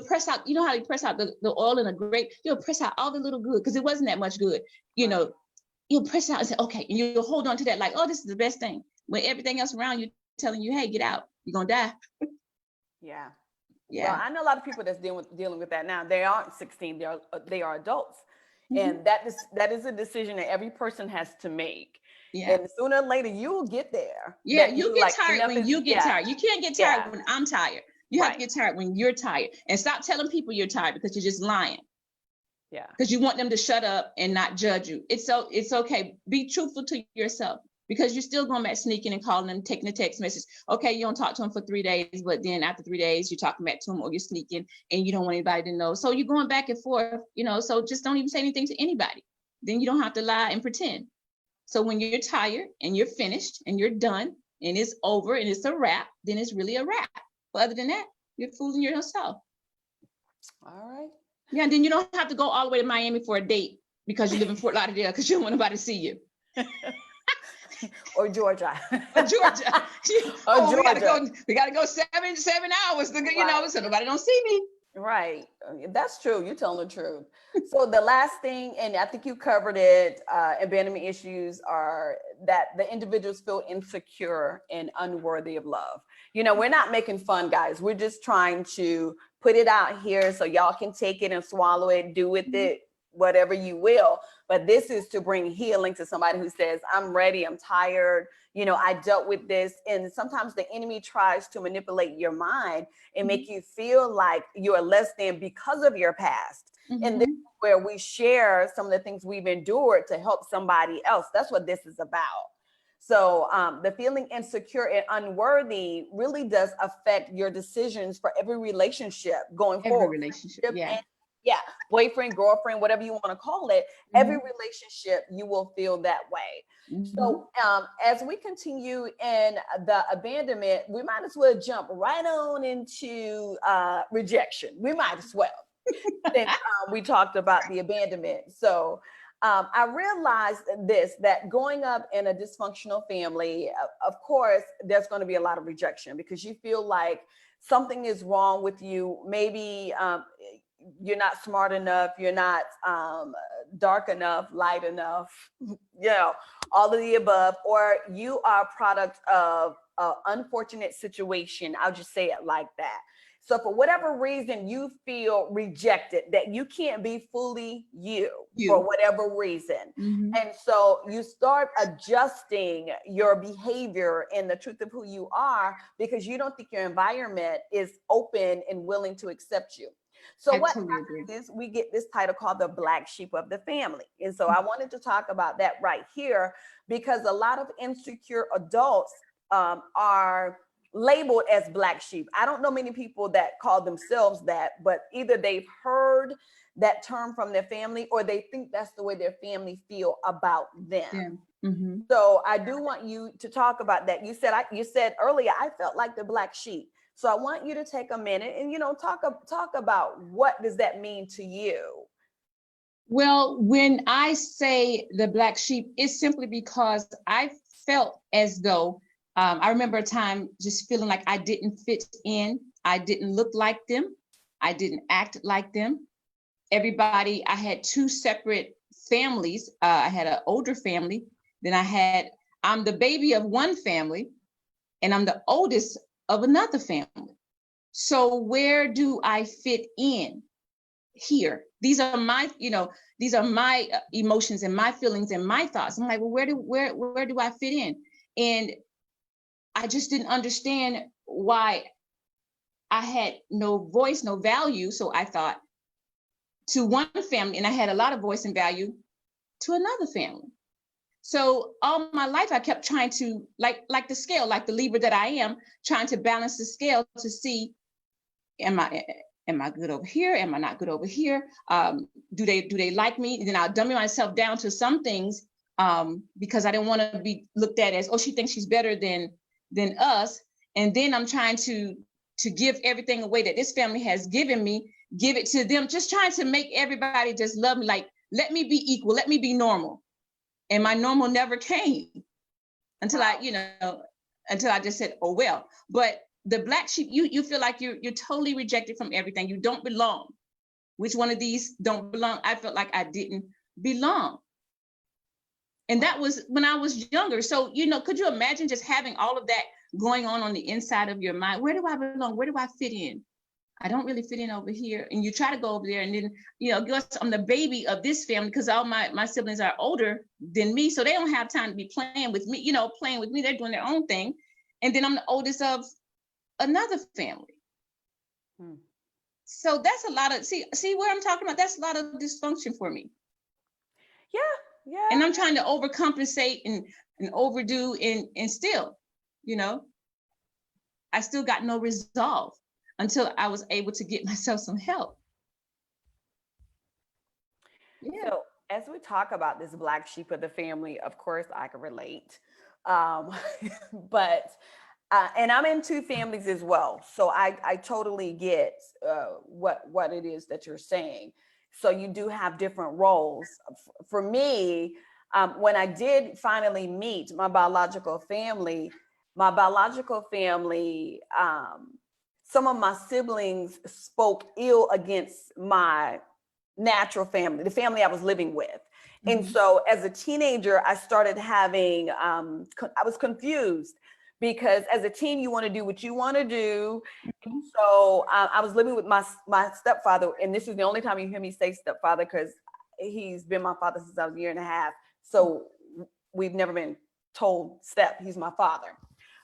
press out, you know how you press out the oil in a grape, you'll press out all the little good because it wasn't that much good. You know, you'll press out and say, okay, and you'll hold on to that like, oh, this is the best thing. When everything else around you telling you, hey, get out, you're gonna die. Yeah. Yeah. Well, I know a lot of people that's dealing with that now. They aren't 16, they are adults. And that is a decision that every person has to make. Yeah. And sooner or later, you will get there. Yeah, you get tired when you get tired. You can't get tired Yeah. when I'm tired. You have to get tired when you're tired. And stop telling people you're tired because you're just lying. Yeah. Because you want them to shut up and not judge you. It's okay. Be truthful to yourself because you're still going back sneaking and calling them, taking a text message. Okay, you don't talk to them for 3 days, but then after 3 days, you're talking back to them or you're sneaking and you don't want anybody to know. So you're going back and forth, you know, so just don't even say anything to anybody. Then you don't have to lie and pretend. So when you're tired and you're finished and you're done and it's over and it's a wrap, then it's really a wrap. But other than that, you're fooling yourself. All right. Yeah, and then you don't have to go all the way to Miami for a date because you live in Fort Lauderdale because you don't want nobody to see you. Or Georgia. Or Georgia. Georgia. We gotta go 7 hours to, you know, so nobody don't see me. Right. That's true. You're telling the truth. So the last thing, and I think you covered it, abandonment issues are that the individuals feel insecure and unworthy of love. You know, we're not making fun, guys. We're just trying to put it out here so y'all can take it and swallow it, do with it whatever you will. But this is to bring healing to somebody who says, I'm ready, I'm tired, you know, I dealt with this. And sometimes the enemy tries to manipulate your mind and make you feel like you're less than because of your past. And this is where we share some of the things we've endured to help somebody else. That's what this is about. So the feeling insecure and unworthy really does affect your decisions for every relationship going forward. Every relationship, yeah. Yeah, boyfriend, girlfriend, whatever you want to call it, every relationship you will feel that way. So as we continue in the abandonment, we might as well jump right on into rejection. We might as well. Since we talked about the abandonment. So I realized that growing up in a dysfunctional family, of course, there's going to be a lot of rejection because you feel like something is wrong with you. Maybe you're not smart enough, you're not dark enough, light enough, you know, all of the above, or you are a product of an unfortunate situation. I'll just say it like that. So for whatever reason, you feel rejected, that you can't be fully you for whatever reason. And so you start adjusting your behavior and the truth of who you are because you don't think your environment is open and willing to accept you. So what happens is we get this title called the black sheep of the family. And so I wanted to talk about that right here because a lot of insecure adults are labeled as black sheep. I don't know many people that call themselves that, but either they've heard that term from their family or they think that's the way their family feel about them. So I do want you to talk about that. You said earlier, I felt like the black sheep. So I want you to take a minute and, you know, talk about what does that mean to you? Well, when I say the black sheep, it's simply because I felt as though I remember a time just feeling like I didn't fit in. I didn't look like them. I didn't act like them. I had two separate families. I had an older family. Then I'm the baby of one family and I'm the oldest of another family. So where do I fit in? here? These are my, these are my emotions and my feelings and my thoughts. I'm like, well, where do I fit in? And I just didn't understand why I had no voice, no value. So I thought to one family, and I had a lot of voice and value to another family. So all my life, I kept trying to, like the scale, like the Libra that I am, trying to balance the scale to see, am I good over here? Am I not good over here? Do they like me? And then I'll dummy myself down to some things because I didn't want to be looked at as, oh, she thinks she's better than us. And then I'm trying to give everything away that this family has given me, give it to them, just trying to make everybody just love me. Like, let me be equal, let me be normal. And my normal never came until until I just said, oh, well. But the black sheep, you feel like you're totally rejected from everything. You don't belong. Which one of these don't belong? I felt like I didn't belong. And that was when I was younger. So, could you imagine just having all of that going on the inside of your mind? Where do I belong? Where do I fit in? I don't really fit in over here. And you try to go over there, and then, I'm the baby of this family because all my siblings are older than me. So they don't have time to be playing with me, playing with me. They're doing their own thing. And then I'm the oldest of another family. So that's a lot of, see where I'm talking about? That's a lot of dysfunction for me. Yeah. And I'm trying to overcompensate and overdo and still, I still got no resolve until I was able to get myself some help. Yeah. So as we talk about this black sheep of the family, of course I can relate. But and I'm in two families as well. So I totally get what it is that you're saying. So you do have different roles. For me, when I did finally meet my biological family, some of my siblings spoke ill against my natural family, the family I was living with. Mm-hmm. And so as a teenager, I started having, I was confused because as a teen, you want to do what you want to do. Mm-hmm. So I was living with my stepfather, and this is the only time you hear me say stepfather because he's been my father since I was a year and a half. So we've never been told step, he's my father.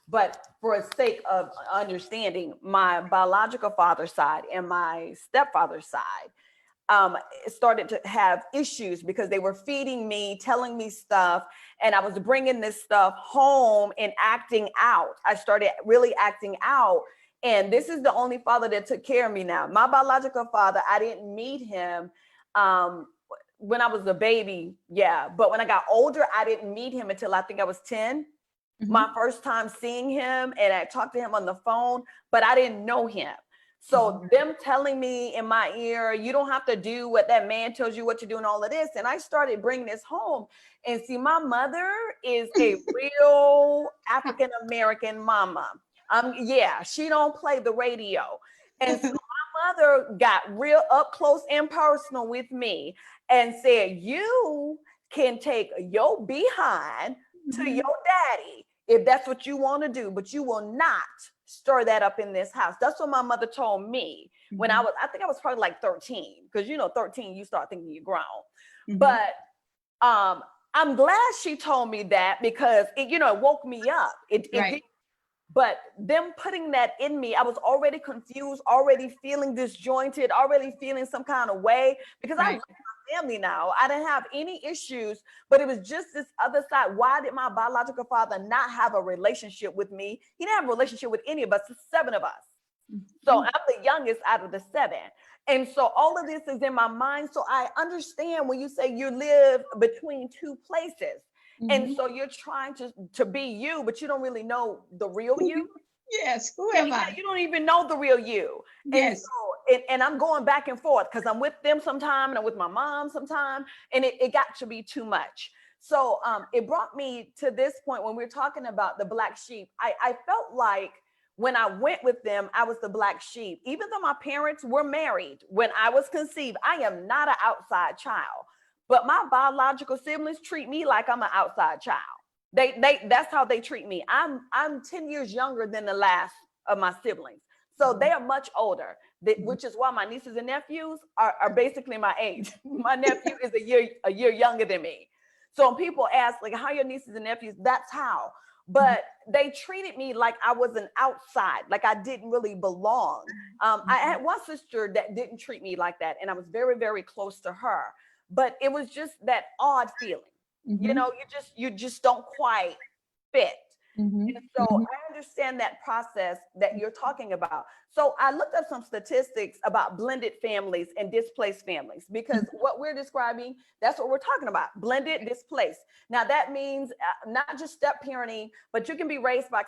But for the sake of understanding, my biological father's side and my stepfather's side started to have issues because they were feeding me, telling me stuff, and I was bringing this stuff home and acting out. I started really acting out. And this is the only father that took care of me now. My biological father, I didn't meet him when I was a baby. Yeah. But when I got older, I didn't meet him until I think I was 10. Mm-hmm. My first time seeing him, and I talked to him on the phone, but I didn't know him. So them telling me in my ear, you don't have to do what that man tells you what to do and all of this. And I started bringing this home. And see, my mother is a real African-American mama. Yeah, she don't play the radio. And so my mother got real up close and personal with me and said, you can take your behind to your daddy if that's what you want to do, but you will not stir that up in this house. That's what my mother told me when I think I was probably like 13, because 13, you start thinking you're grown. But I'm glad she told me that because it, it woke me up. It did. But them putting that in me, I was already confused, already feeling disjointed, already feeling some kind of way because I love my family now. I didn't have any issues, but it was just this other side. Why did my biological father not have a relationship with me? He didn't have a relationship with any of us, 7 of us. So I'm the youngest out of the 7. And so all of this is in my mind. So I understand when you say you live between 2 places. And so you're trying to be you, but you don't really know the real you. Yes, who am I? You don't even know the real you. Yes. And I'm going back and forth because I'm with them sometime and I'm with my mom sometime, and it got to be too much. So it brought me to this point when we're talking about the black sheep. I felt like when I went with them, I was the black sheep. Even though my parents were married when I was conceived, I am not an outside child. But my biological siblings treat me like I'm an outside child. That's how they treat me. I'm 10 years younger than the last of my siblings. So they are much older, which is why my nieces and nephews are basically my age. My nephew is a year younger than me. So when people ask, like, how are your nieces and nephews? That's how. But they treated me like I was an outside, like I didn't really belong. I had one sister that didn't treat me like that, and I was very, very close to her. But it was just that odd feeling. You know, you just don't quite fit. And so I understand that process that you're talking about. So I looked up some statistics about blended families and displaced families, because what we're describing, that's what we're talking about, blended, displaced. Now that means not just step parenting, but you can be raised by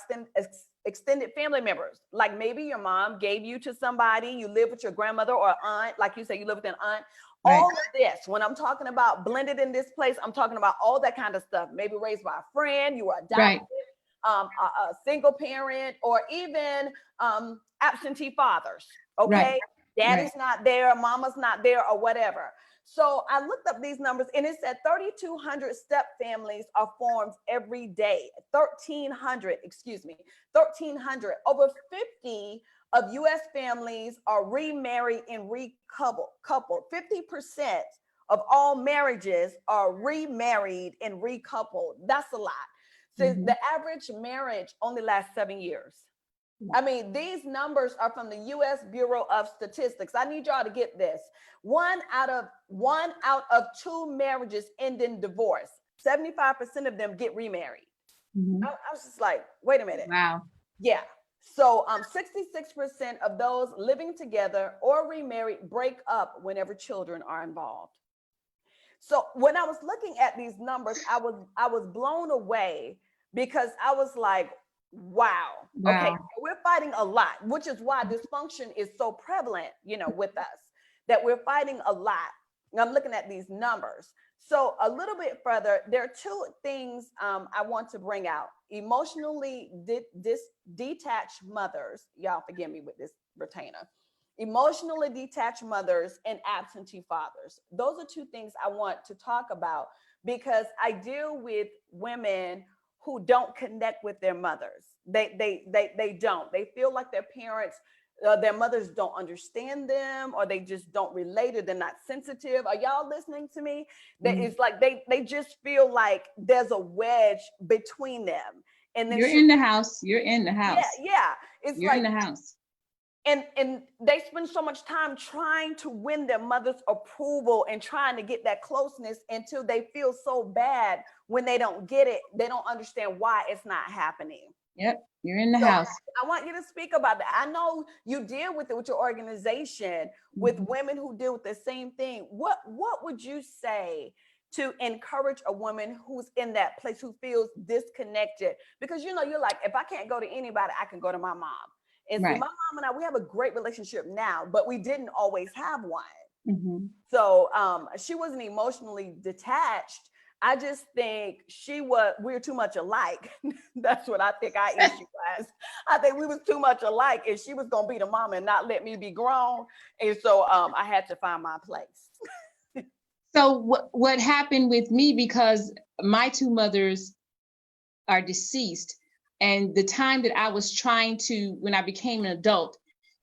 extended family members. Like maybe your mom gave you to somebody, you live with your grandmother or aunt, like you say, you live with an aunt. All of this, when I'm talking about blended and displaced, I'm talking about all that kind of stuff. Maybe raised by a friend, you were adopted. A single parent, or even absentee fathers. Okay, daddy's not there, mama's not there, or whatever. So I looked up these numbers, and it said 3,200 step families are formed every day. 1,300. Over 50 of U.S. families are remarried and recoupled. 50% of all marriages are remarried and recoupled. That's a lot. So the average marriage only lasts 7 years. I mean, these numbers are from the U.S. Bureau of Statistics. I need y'all to get this. One out of 2 marriages end in divorce. 75% of them get remarried. I was just like, wait a minute. Wow. Yeah. So 66% of those living together or remarried break up whenever children are involved. So when I was looking at these numbers, I was blown away, because I was like, wow. Okay, we're fighting a lot, which is why dysfunction is so prevalent, you know, with us, that we're fighting a lot. And I'm looking at these numbers. So a little bit further, there are 2 things I want to bring out. Emotionally detached mothers, y'all forgive me with this retainer. Emotionally detached mothers and absentee fathers. Those are 2 things I want to talk about, because I deal with women who don't connect with their mothers. They don't. They feel like their parents, their mothers don't understand them, or they just don't relate, or they're not sensitive. Are y'all listening to me? It's like they just feel like there's a wedge between them. And then you're in the house. You're in the house. Yeah. It's you're like in the house. And they spend so much time trying to win their mother's approval and trying to get that closeness, until they feel so bad when they don't get it. They don't understand why it's not happening. Yep, you're in the house. I want you to speak about that. I know you deal with it with your organization, with women who deal with the same thing. What would you say to encourage a woman who's in that place, who feels disconnected? Because, you know, you're like, if I can't go to anybody, I can go to my mom. And so my mom and I, we have a great relationship now, but we didn't always have one. So she wasn't emotionally detached. I just think we were too much alike. That's what I think our issue was. I think we was too much alike, and she was going to be the mama and not let me be grown. And so I had to find my place. So what happened with me, because my 2 mothers are deceased, and the time that I was trying to, when I became an adult,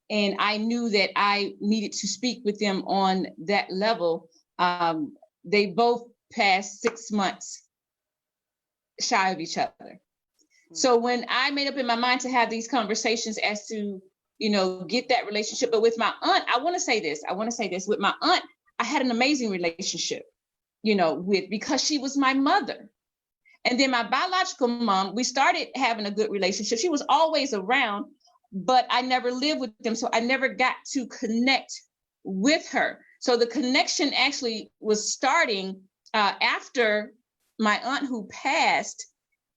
and I knew that I needed to speak with them on that level, they both passed 6 months shy of each other. So when I made up in my mind to have these conversations as to, you know, get that relationship, but with my aunt, I want to say this, with my aunt, I had an amazing relationship, you know, because she was my mother. And then my biological mom, we started having a good relationship. She was always around, but I never lived with them. So I never got to connect with her. So the connection actually was starting after my aunt, who passed,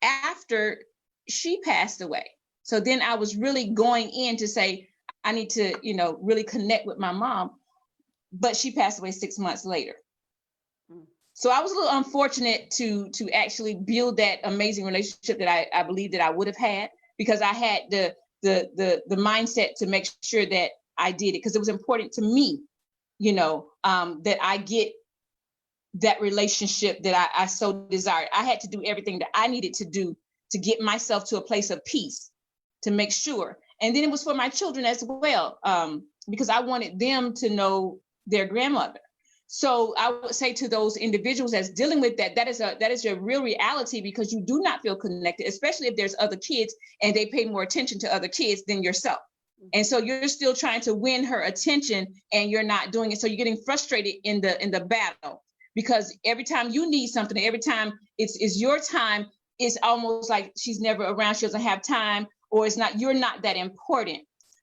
after she passed away. So then I was really going in to say, I need to, you know, really connect with my mom, but she passed away 6 months later. So I was a little unfortunate to actually build that amazing relationship that I believe that I would have had, because I had the mindset to make sure that I did it, because it was important to me, you know, that I get that relationship that I so desired. I had to do everything that I needed to do to get myself to a place of peace, to make sure. And then it was for my children as well, because I wanted them to know their grandmother. So I would say to those individuals that's dealing with that, that is a real reality, because you do not feel connected, especially if there's other kids and they pay more attention to other kids than yourself. And so you're still trying to win her attention and you're not doing it. So you're getting frustrated in the battle, because every time you need something, every time it's your time, it's almost like she's never around, she doesn't have time, or you're not that important.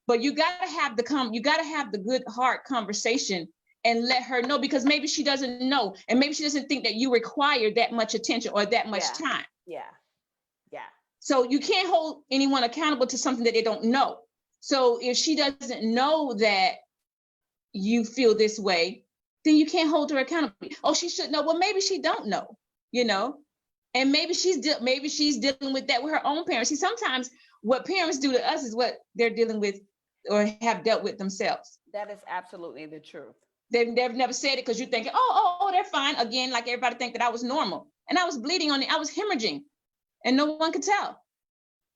But you gotta have the good heart conversation and let her know, because maybe she doesn't know, and maybe she doesn't think that you require that much attention or that much time. Yeah. So you can't hold anyone accountable to something that they don't know. So if she doesn't know that you feel this way, then you can't hold her accountable. Oh, she should know. Well, maybe she don't know, and maybe she's dealing with that with her own parents. See, sometimes what parents do to us is what they're dealing with or have dealt with themselves. That is absolutely the truth. They've never said it, because you're thinking, oh, they're fine. Again, like everybody think that I was normal, and I was bleeding on it. I was hemorrhaging, and no one could tell.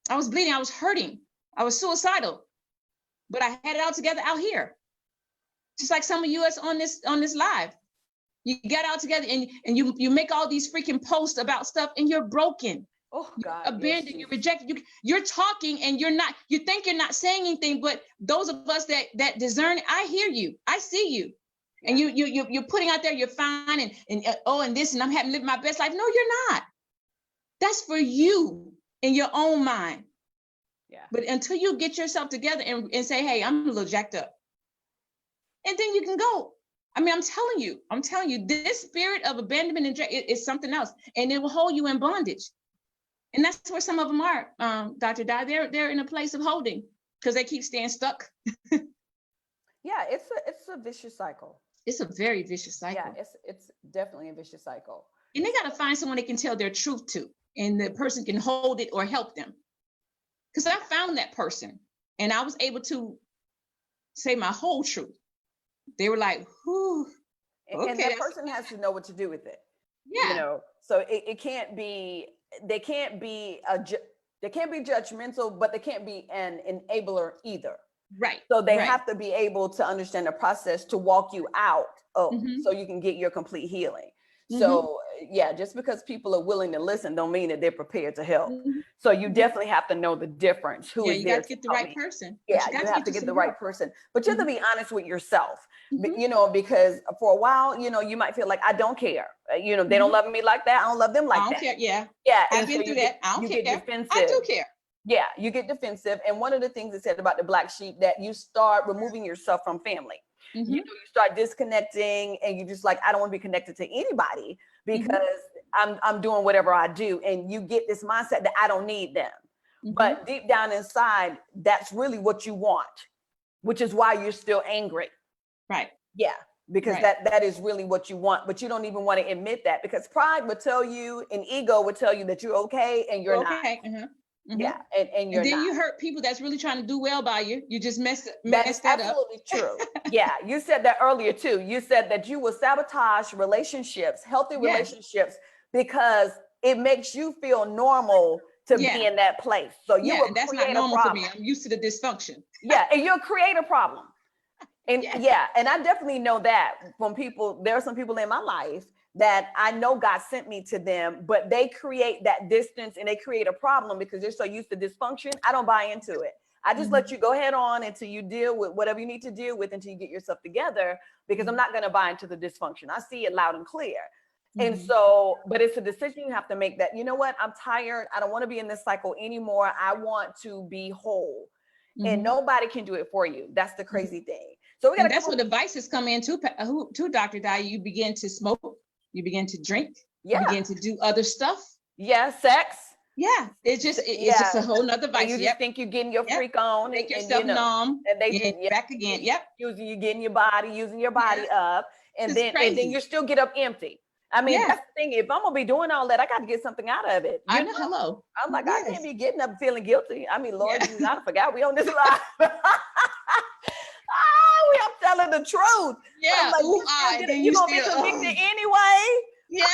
I was bleeding. I was hurting. I was suicidal, but I had it all together out here. Just like some of you on this live, you get out together and you make all these freaking posts about stuff, and you're broken. Oh God, you're abandoned, you're rejected. You're talking and you think you're not saying anything, but those of us that discern, I hear you, I see you. And you're putting out there, you're fine, and this, and I'm having to live my best life. No, you're not. That's for you in your own mind. Yeah. But until you get yourself together and say, hey, I'm a little jacked up, and then you can go. I mean, I'm telling you, this spirit of abandonment and rejection is something else, and it will hold you in bondage. And that's where some of them are, Dr. Di. They're in a place of holding because they keep staying stuck. Yeah, it's a vicious cycle. It's a very vicious cycle. Yeah, it's definitely a vicious cycle. And they got to find someone they can tell their truth to, and the person can hold it or help them. Because I found that person, and I was able to say my whole truth. They were like, whew. Okay, and that person has to know what to do with it. Yeah. So it can't be, they can't be judgmental, but they can't be an enabler either. Right. So they have to be able to understand the process to walk you out so you can get your complete healing. So yeah, just because people are willing to listen don't mean that they're prepared to help. So you definitely have to know the difference. Who is there? You got to get the right person. Yeah, you have to get the right person. But you have to be honest with yourself, because for a while, you might feel like, I don't care. They don't love me like that. I don't love them like that. I don't care. Yeah. Yeah. I've been through that. I don't care. Defensive. I do care. Yeah, you get defensive. And one of the things it said about the black sheep, that you start removing yourself from family. You start disconnecting, and you just like, I don't want to be connected to anybody because I'm doing whatever I do. And you get this mindset that I don't need them. But deep down inside, that's really what you want, which is why you're still angry. Right. Yeah. Because that is really what you want, but you don't even want to admit that, because pride would tell you, and ego would tell you that you're okay and you're not. Yeah, and you're then not. You hurt people that's really trying to do well by you. You just messed that up. Absolutely true. Yeah, you said that earlier too. You said that you will sabotage relationships, healthy relationships, because it makes you feel normal to be in that place. So you will and that's not normal for me. I'm used to the dysfunction. Yeah, and you'll create a problem. And and I definitely know that from people. There are some people in my life that I know God sent me to them, but they create that distance and they create a problem because they're so used to dysfunction. I don't buy into it. I just let you go head on until you deal with whatever you need to deal with until you get yourself together, because I'm not going to buy into the dysfunction. I see it loud and clear. And so, but it's a decision you have to make that, you know what, I'm tired. I don't want to be in this cycle anymore. I want to be whole. And nobody can do it for you. That's the crazy thing. So that's where the vices come in too, Dr. Dye. You begin to smoke. You begin to drink. You begin to do other stuff. Yeah, sex. Yeah, it's just a whole nother vice. And you just think you're getting your freak on, make yourself numb, and they back again. Using you getting your body, using your body up, and then you still get up empty. I mean, that's the thing. If I'm gonna be doing all that, I got to get something out of it. I know. Hello. I'm like, I can't be getting up feeling guilty. I mean, Lord Jesus, I forgot we on this live. I'm telling the truth. Yeah. I'm like, you gonna be convicted anyway. Yeah.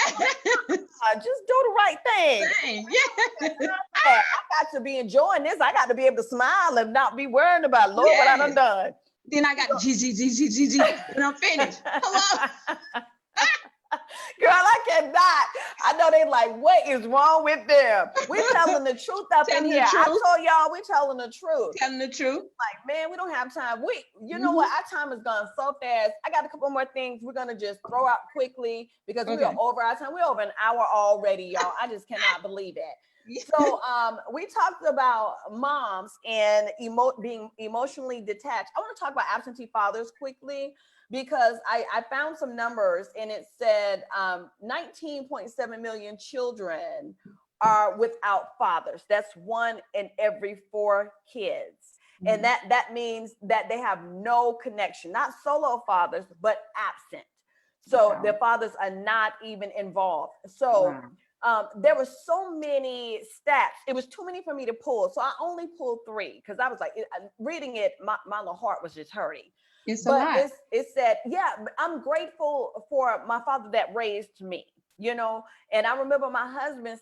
Just do the right thing. Yeah. I got to be enjoying this. I got to be able to smile and not be worrying about, Lord, what I done done. Then I got G when I'm finished. Hello. Girl, I cannot. I know they like, what is wrong with them? We're telling the truth up in here. I told y'all we're telling the truth. Telling the truth. Like, man, we don't have time. You know what? Our time is gone so fast. I got a couple more things we're gonna just throw out quickly because we are over our time. We're over an hour already, y'all. I just cannot believe that. So we talked about moms and being emotionally detached. I want to talk about absentee fathers quickly, because I found some numbers and it said 19.7 million children are without fathers. That's 1 in every 4 kids. And that means that they have no connection, not solo fathers, but absent. So their fathers are not even involved. So there were so many stats. It was too many for me to pull. So I only pulled 3 because I was like, reading it, my little heart was just hurting. But it said, I'm grateful for my father that raised me, you know. And I remember my husband,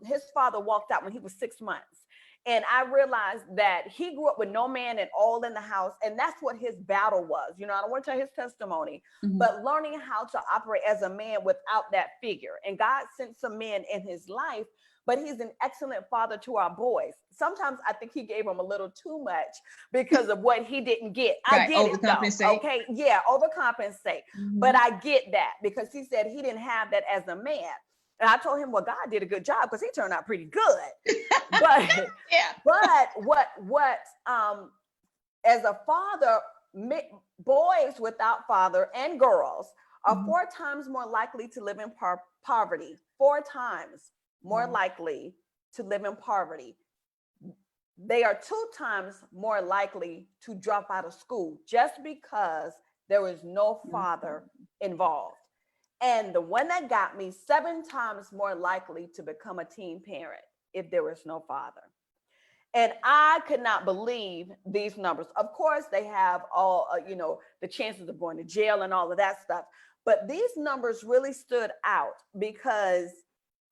his father walked out when he was 6 months. And I realized that he grew up with no man at all in the house. And that's what his battle was. You know, I don't want to tell his testimony, but learning how to operate as a man without that figure. And God sent some men in his life, but he's an excellent father to our boys. Sometimes I think he gave them a little too much because of what he didn't get. I get it though. Okay. Yeah. Overcompensate. But I get that because he said he didn't have that as a man. And I told him, well, God did a good job because he turned out pretty good. But what as a father, boys without father and girls are 4 times more likely to live in poverty. 4 times more likely to live in poverty. They are 2 times more likely to drop out of school just because there is no father involved. And the one that got me, 7 times more likely to become a teen parent if there was no father. And I could not believe these numbers. Of course, they have all, the chances of going to jail and all of that stuff. But these numbers really stood out because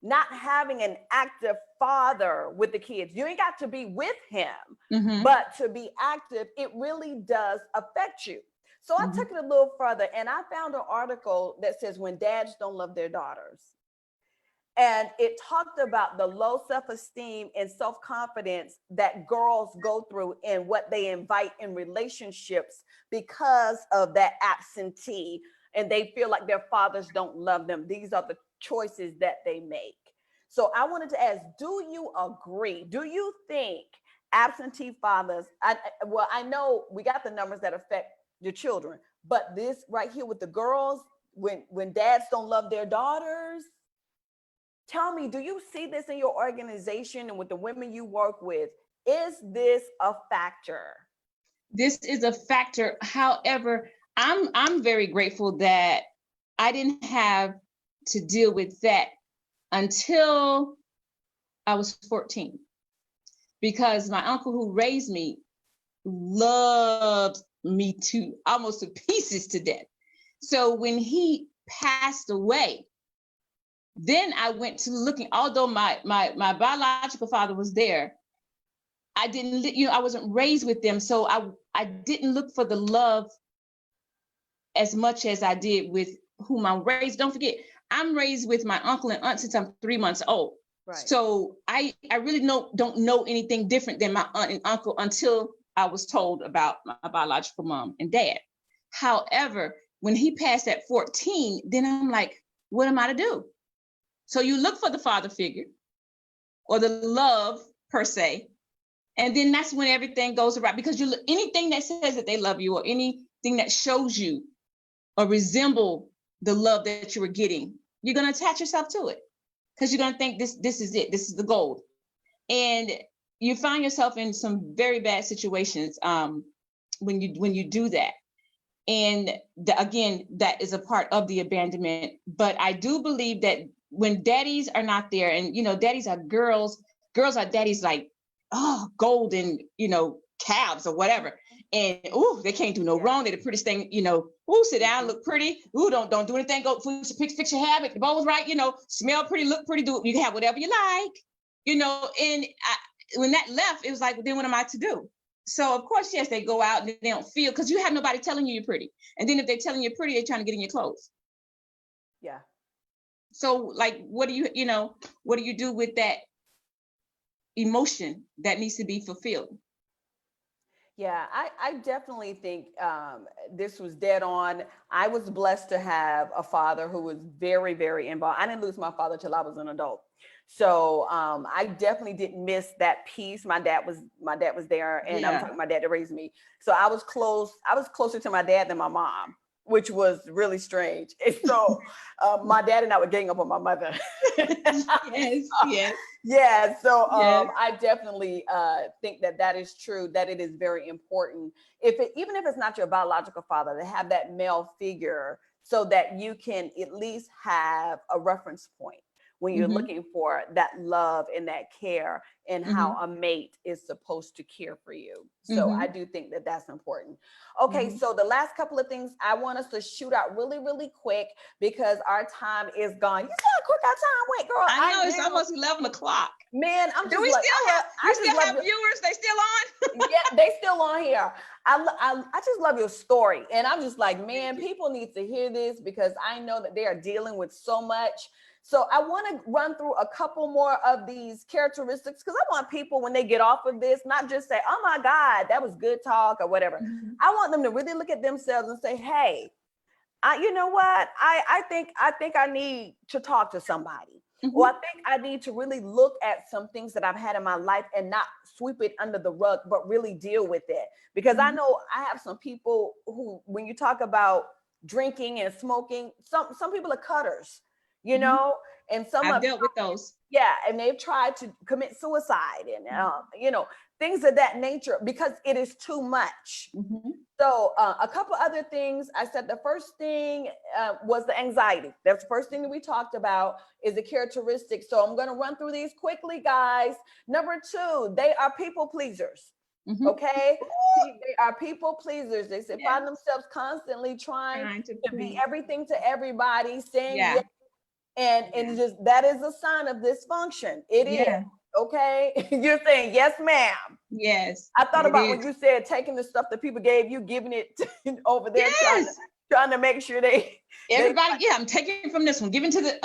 not having an active father with the kids, you ain't got to be with him, but to be active, it really does affect you. So I took it a little further and I found an article that says when dads don't love their daughters. And it talked about the low self-esteem and self-confidence that girls go through and what they invite in relationships because of that absentee. And they feel like their fathers don't love them. These are the choices that they make. So I wanted to ask, do you agree? Do you think absentee fathers, I know we got the numbers that affect your children, but this right here with the girls, when dads don't love their daughters, tell me, do you see this in your organization and with the women you work with? Is this a factor? This is a factor. However, I'm very grateful that I didn't have to deal with that until I was 14, because my uncle who raised me loved me to almost to pieces to death. So when he passed away, then I went to looking, although my biological father was there, I wasn't raised with them. So I didn't look for the love as much as I did with whom I'm raised. Don't forget, I'm raised with my uncle and aunt since I'm 3 months old. Right. So I really don't know anything different than my aunt and uncle until I was told about my biological mom and dad. However, when he passed at 14, then I'm like, what am I to do? So you look for the father figure or the love per se. And then that's when everything goes around, because anything that says that they love you or anything that shows you or resemble the love that you were getting, you're going to attach yourself to it because you're going to think this is it. This is the gold. And you find yourself in some very bad situations when you do that. And again, that is a part of the abandonment. But I do believe that when daddies are not there, and daddies are girls are daddies like, oh, golden, calves or whatever. And they can't do no wrong. They're the prettiest thing, sit down, look pretty. Don't do anything. Go fix your hair, make the bows right, smell pretty, look pretty, you can have whatever you like. and when that left, it was like, then what am I to do? So of course, yes, they go out and they don't feel, because you have nobody telling you you're pretty. And then if they're telling you you're pretty, they're trying to get in your clothes. Yeah. So like, what do you do with that emotion that needs to be fulfilled? Yeah, I definitely think this was dead on. I was blessed to have a father who was very, very involved. I didn't lose my father till I was an adult. So I definitely didn't miss that piece. My dad was there, and I'm talking my dad that raised me. So I was closer to my dad than my mom, which was really strange. And so my dad and I were getting up on my mother. Yes. Yeah. So Yes. I definitely think that is true, that it is very important. Even if it's not your biological father, to have that male figure so that you can at least have a reference point when you're looking for that love and that care, and how a mate is supposed to care for you. So I do think that that's important. Okay, so the last couple of things I want us to shoot out really, really quick, because our time is gone. You see how quick our time went, girl? I know, it's almost 11 o'clock. Man, I'm just Do we like, still have viewers? They still on? Yeah, they still on here. I just love your story. And I'm just like, man, people need to hear this, because I know that they are dealing with so much. So I want to run through a couple more of these characteristics, because I want people, when they get off of this, not just say, oh my God, that was good talk or whatever. I want them to really look at themselves and say, hey, you know what? I think I need to talk to somebody. Or I think I need to really look at some things that I've had in my life and not sweep it under the rug, but really deal with it. Because I know I have some people who, when you talk about drinking and smoking, some people are cutters, and I've dealt with those. Yeah, and they've tried to commit suicide and things of that nature, because it is too much. So a couple other things. I said the first thing was the anxiety. That's the first thing that we talked about, is the characteristics. So I'm going to run through these quickly, guys. Number 2, they are people pleasers. Okay, they are people pleasers. They find themselves constantly trying to be everything to everybody, saying yes. And just, that is a sign of dysfunction. It is. Okay, you're saying yes, ma'am. Yes. I thought about when you said taking the stuff that people gave you, giving it over there, trying to make sure everybody. I'm taking from this one, giving to the.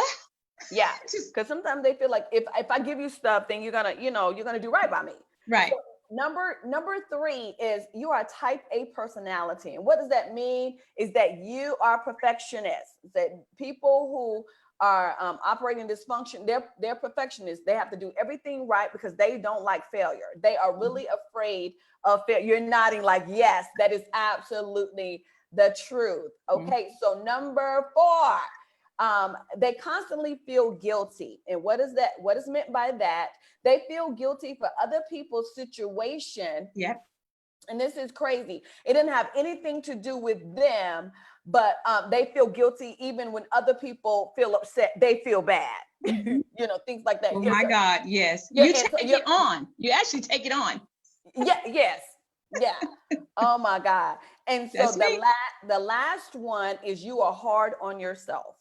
Yeah, because sometimes they feel like if I give you stuff, then you're gonna do right by me. Right. So number 3 is you are type A personality, and what does that mean? Is that you are perfectionists. That people who are operating dysfunction, they're perfectionists. They have to do everything right because they don't like failure. They are really afraid of failure. You're nodding like, yes, that is absolutely the truth. Okay, so number 4, they constantly feel guilty. And what is that? What is meant by that? They feel guilty for other people's situation. Yeah. And this is crazy. It didn't have anything to do with them, but they feel guilty even when other people feel upset. They feel bad, things like that. Oh my God, yes. You take it on. You actually take it on. Yeah, yes, yeah. Oh my God. And so the last one is you are hard on yourself.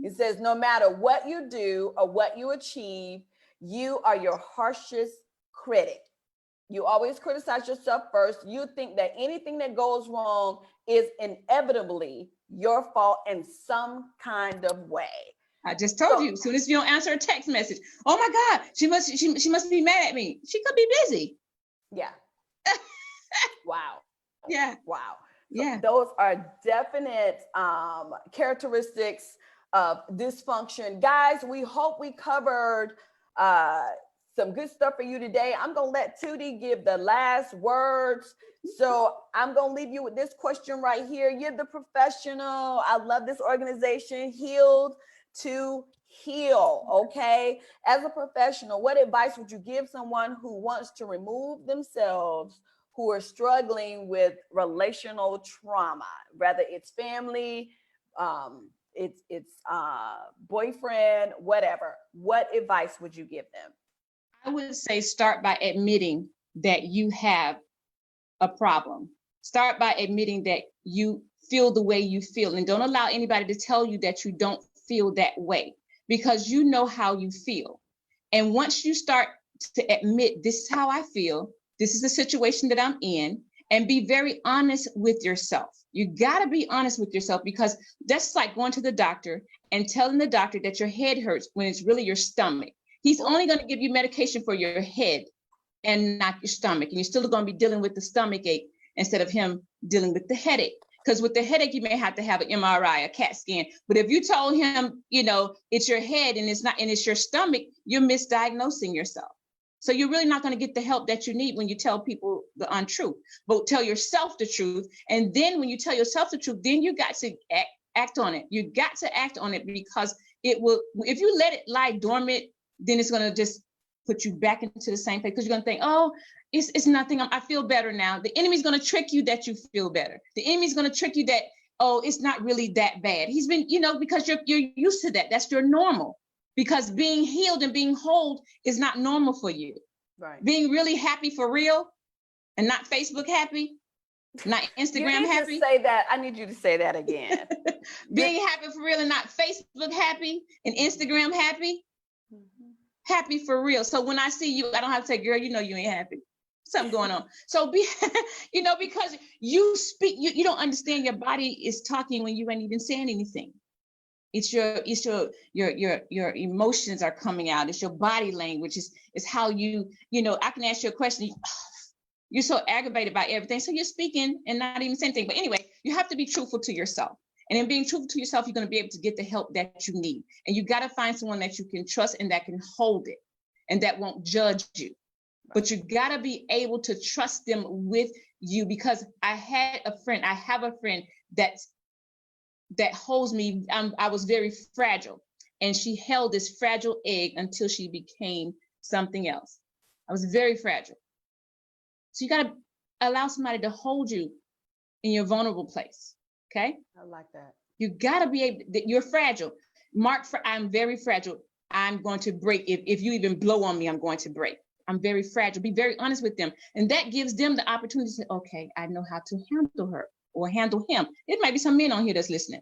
It says no matter what you do or what you achieve, you are your harshest critic. You always criticize yourself first. You think that anything that goes wrong is inevitably your fault in some kind of way. I just told you, as soon as you don't answer a text message, oh my God, she must be mad at me. She could be busy. Yeah. Wow. Yeah. Wow. Yeah. Those are definite characteristics of dysfunction. Guys, we hope we covered some good stuff for you today. I'm going to let Tootie give the last words. So I'm going to leave you with this question right here. You're the professional. I love this organization, Healed to Heal. Okay. As a professional, what advice would you give someone who wants to remove themselves, who are struggling with relational trauma, whether it's family, it's boyfriend, whatever? What advice would you give them? I would say start by admitting that you have a problem. Start by admitting that you feel the way you feel, and don't allow anybody to tell you that you don't feel that way, because you know how you feel. And once you start to admit, this is how I feel, this is the situation that I'm in, and be very honest with yourself. You got to be honest with yourself, because that's like going to the doctor and telling the doctor that your head hurts when it's really your stomach. He's only going to give you medication for your head and not your stomach. And you're still going to be dealing with the stomach ache instead of him dealing with the headache. Because with the headache, you may have to have an MRI, a CAT scan. But if you told him, you know, it's your head and it's not, and it's your stomach, you're misdiagnosing yourself. So you're really not going to get the help that you need when you tell people the untruth. But tell yourself the truth. And then when you tell yourself the truth, then you got to act on it. You got to act on it, because it will, if you let it lie dormant, then it's going to just put you back into the same place, because you're going to think, oh, it's nothing. I feel better now. The enemy's going to trick you that you feel better. The enemy's going to trick you that, oh, it's not really that bad. He's been, you know, because you're used to that. That's your normal. Because being healed and being whole is not normal for you. Right. Being really happy for real and not Facebook happy, not Instagram happy. Say that. I need you to say that again. Being happy for real and not Facebook happy and Instagram happy. Happy for real. So when I see you, I don't have to say, girl, you know you ain't happy. Something going on. So be, you know, because you speak, you don't understand your body is talking when you ain't even saying anything. It's your emotions are coming out. It's your body language. It's how you know, I can ask you a question. You're so aggravated by everything. So you're speaking and not even saying anything. But anyway, you have to be truthful to yourself. And in being truthful to yourself, you're going to be able to get the help that you need. And you got to find someone that you can trust and that can hold it and that won't judge you. But you got to be able to trust them with you, because I have a friend that holds me. I was very fragile, and she held this fragile egg until she became something else. I was very fragile. So you got to allow somebody to hold you in your vulnerable place. Okay. I like that. You got to be able, you're fragile. I'm very fragile. I'm going to break. If you even blow on me, I'm going to break. I'm very fragile. Be very honest with them. And that gives them the opportunity to say, okay, I know how to handle her or handle him. It might be some men on here that's listening.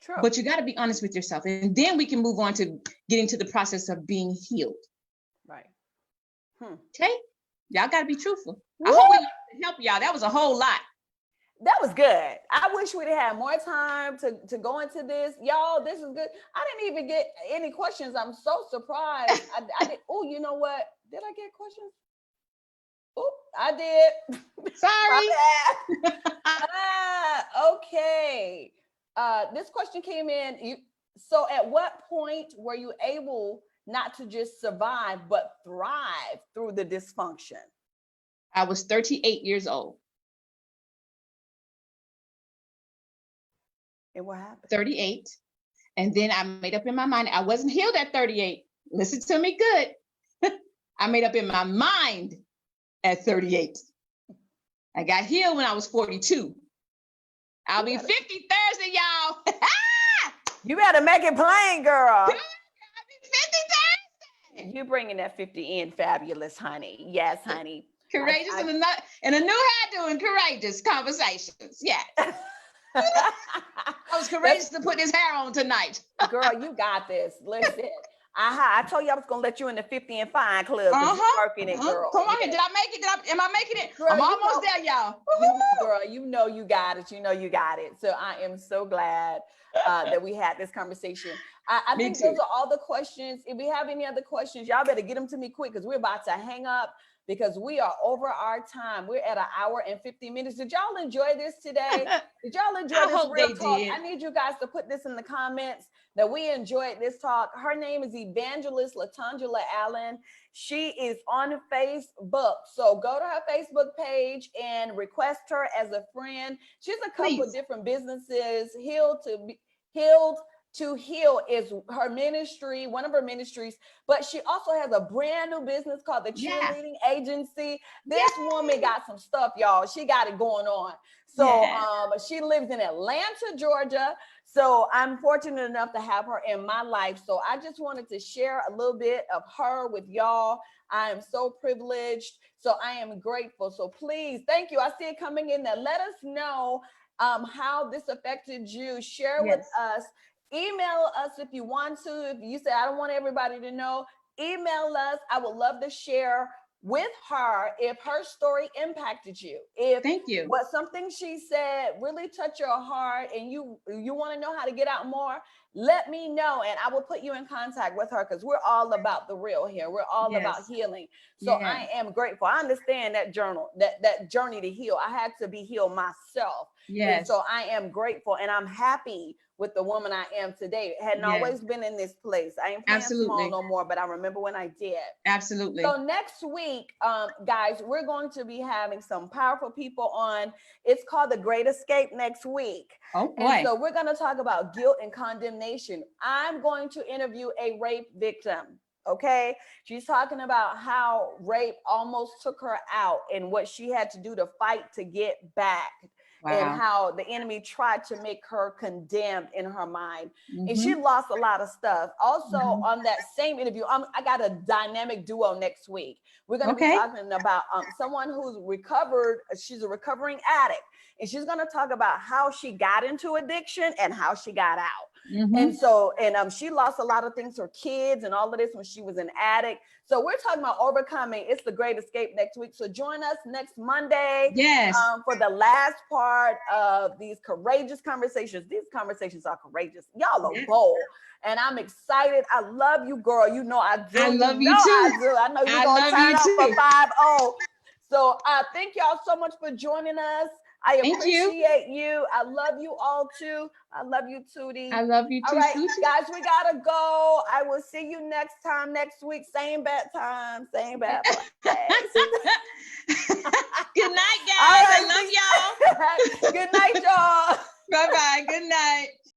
True. But you got to be honest with yourself. And then we can move on to getting to the process of being healed. Right. Okay. Y'all got to be truthful. Woo! I hope we can help y'all. That was a whole lot. That was good. I wish we'd had more time to go into this. Y'all, this is good. I didn't even get any questions. I'm so surprised. I did. Oh, you know what? Did I get questions? Oh, I did. Sorry. Okay. This question came in. So at what point were you able not to just survive, but thrive through the dysfunction? I was 38 years old. And what happened? 38. And then I made up in my mind, I wasn't healed at 38. Listen to me good. I made up in my mind at 38. I got healed when I was 42. I'll be 50 Thursday, y'all. You better make it plain, girl. I'll be 50 Thursday. You bringing that 50 in fabulous, honey. Yes, honey. Courageous and a new hairdo and courageous conversations. Yeah. I was courageous to put this hair on tonight. Girl, you got this. Listen, I told you I was gonna let you in the 50 and fine club. Working it, girl. Come on here. Did I make it? Am I making it? Girl, I'm almost there, y'all. Girl, you know you got it. You know you got it. So I am so glad that we had this conversation. I think those are all the questions. If we have any other questions, y'all better get them to me quick, because we're about to hang up, because we are over our time. We're at 1 hour and 50 minutes. Did y'all enjoy this today? Did y'all enjoy this real talk? I need you guys to put this in the comments that we enjoyed this talk. Her name is Evangelist Latangela Allen. She is on Facebook. So go to her Facebook page and request her as a friend. She's a couple of different businesses. Healed to Heal is her ministry, one of her ministries, but she also has a brand new business called the Cheerleading Agency. This woman got some stuff, y'all. She got it going on. So she lives in Atlanta, Georgia. So I'm fortunate enough to have her in my life. So I just wanted to share a little bit of her with y'all. I am so privileged. So I am grateful. So please, thank you. I see it coming in there. Let us know how this affected you. Share with us. Email us if you want to. If you say, I don't want everybody to know, email us. I would love to share with her if her story impacted you, if Thank you. what something she said really touched your heart and you want to know how to get out more, let me know and I will put you in contact with her, because we're all about the real here. We're all about healing. So I am grateful. I understand that that journey to heal. I had to be healed myself. And so I am grateful and I'm happy with the woman I am today. Hadn't always been in this place. I ain't playing small no more, but I remember when I did. Absolutely. So next week, guys, we're going to be having some powerful people on. It's called The Great Escape next week. Oh boy. And so we're going to talk about guilt and condemnation. I'm going to interview a rape victim. Okay. She's talking about how rape almost took her out and what she had to do to fight to get back. Wow. And how the enemy tried to make her condemned in her mind. And she lost a lot of stuff. Also, on that same interview, I got a dynamic duo next week. We're going to be talking about someone who's recovered. She's a recovering addict. And she's going to talk about how she got into addiction and how she got out. And so, she lost a lot of things, her kids and all of this when she was an addict. So we're talking about overcoming. It's The Great Escape next week. So join us next Monday for the last part of these courageous conversations. These conversations are courageous. Y'all are bold. And I'm excited. I love you, girl. You know I do. I love you too. I do. I know you're going to turn up for 5-0. So thank y'all so much for joining us. I appreciate you. I love you all too. I love you, Tootie. I love you too. All right, guys, we gotta go. I will see you next time, next week. Same bad time, same bad place. Good night, guys. Right, I love y'all. Good night, y'all. Bye-bye. Good night.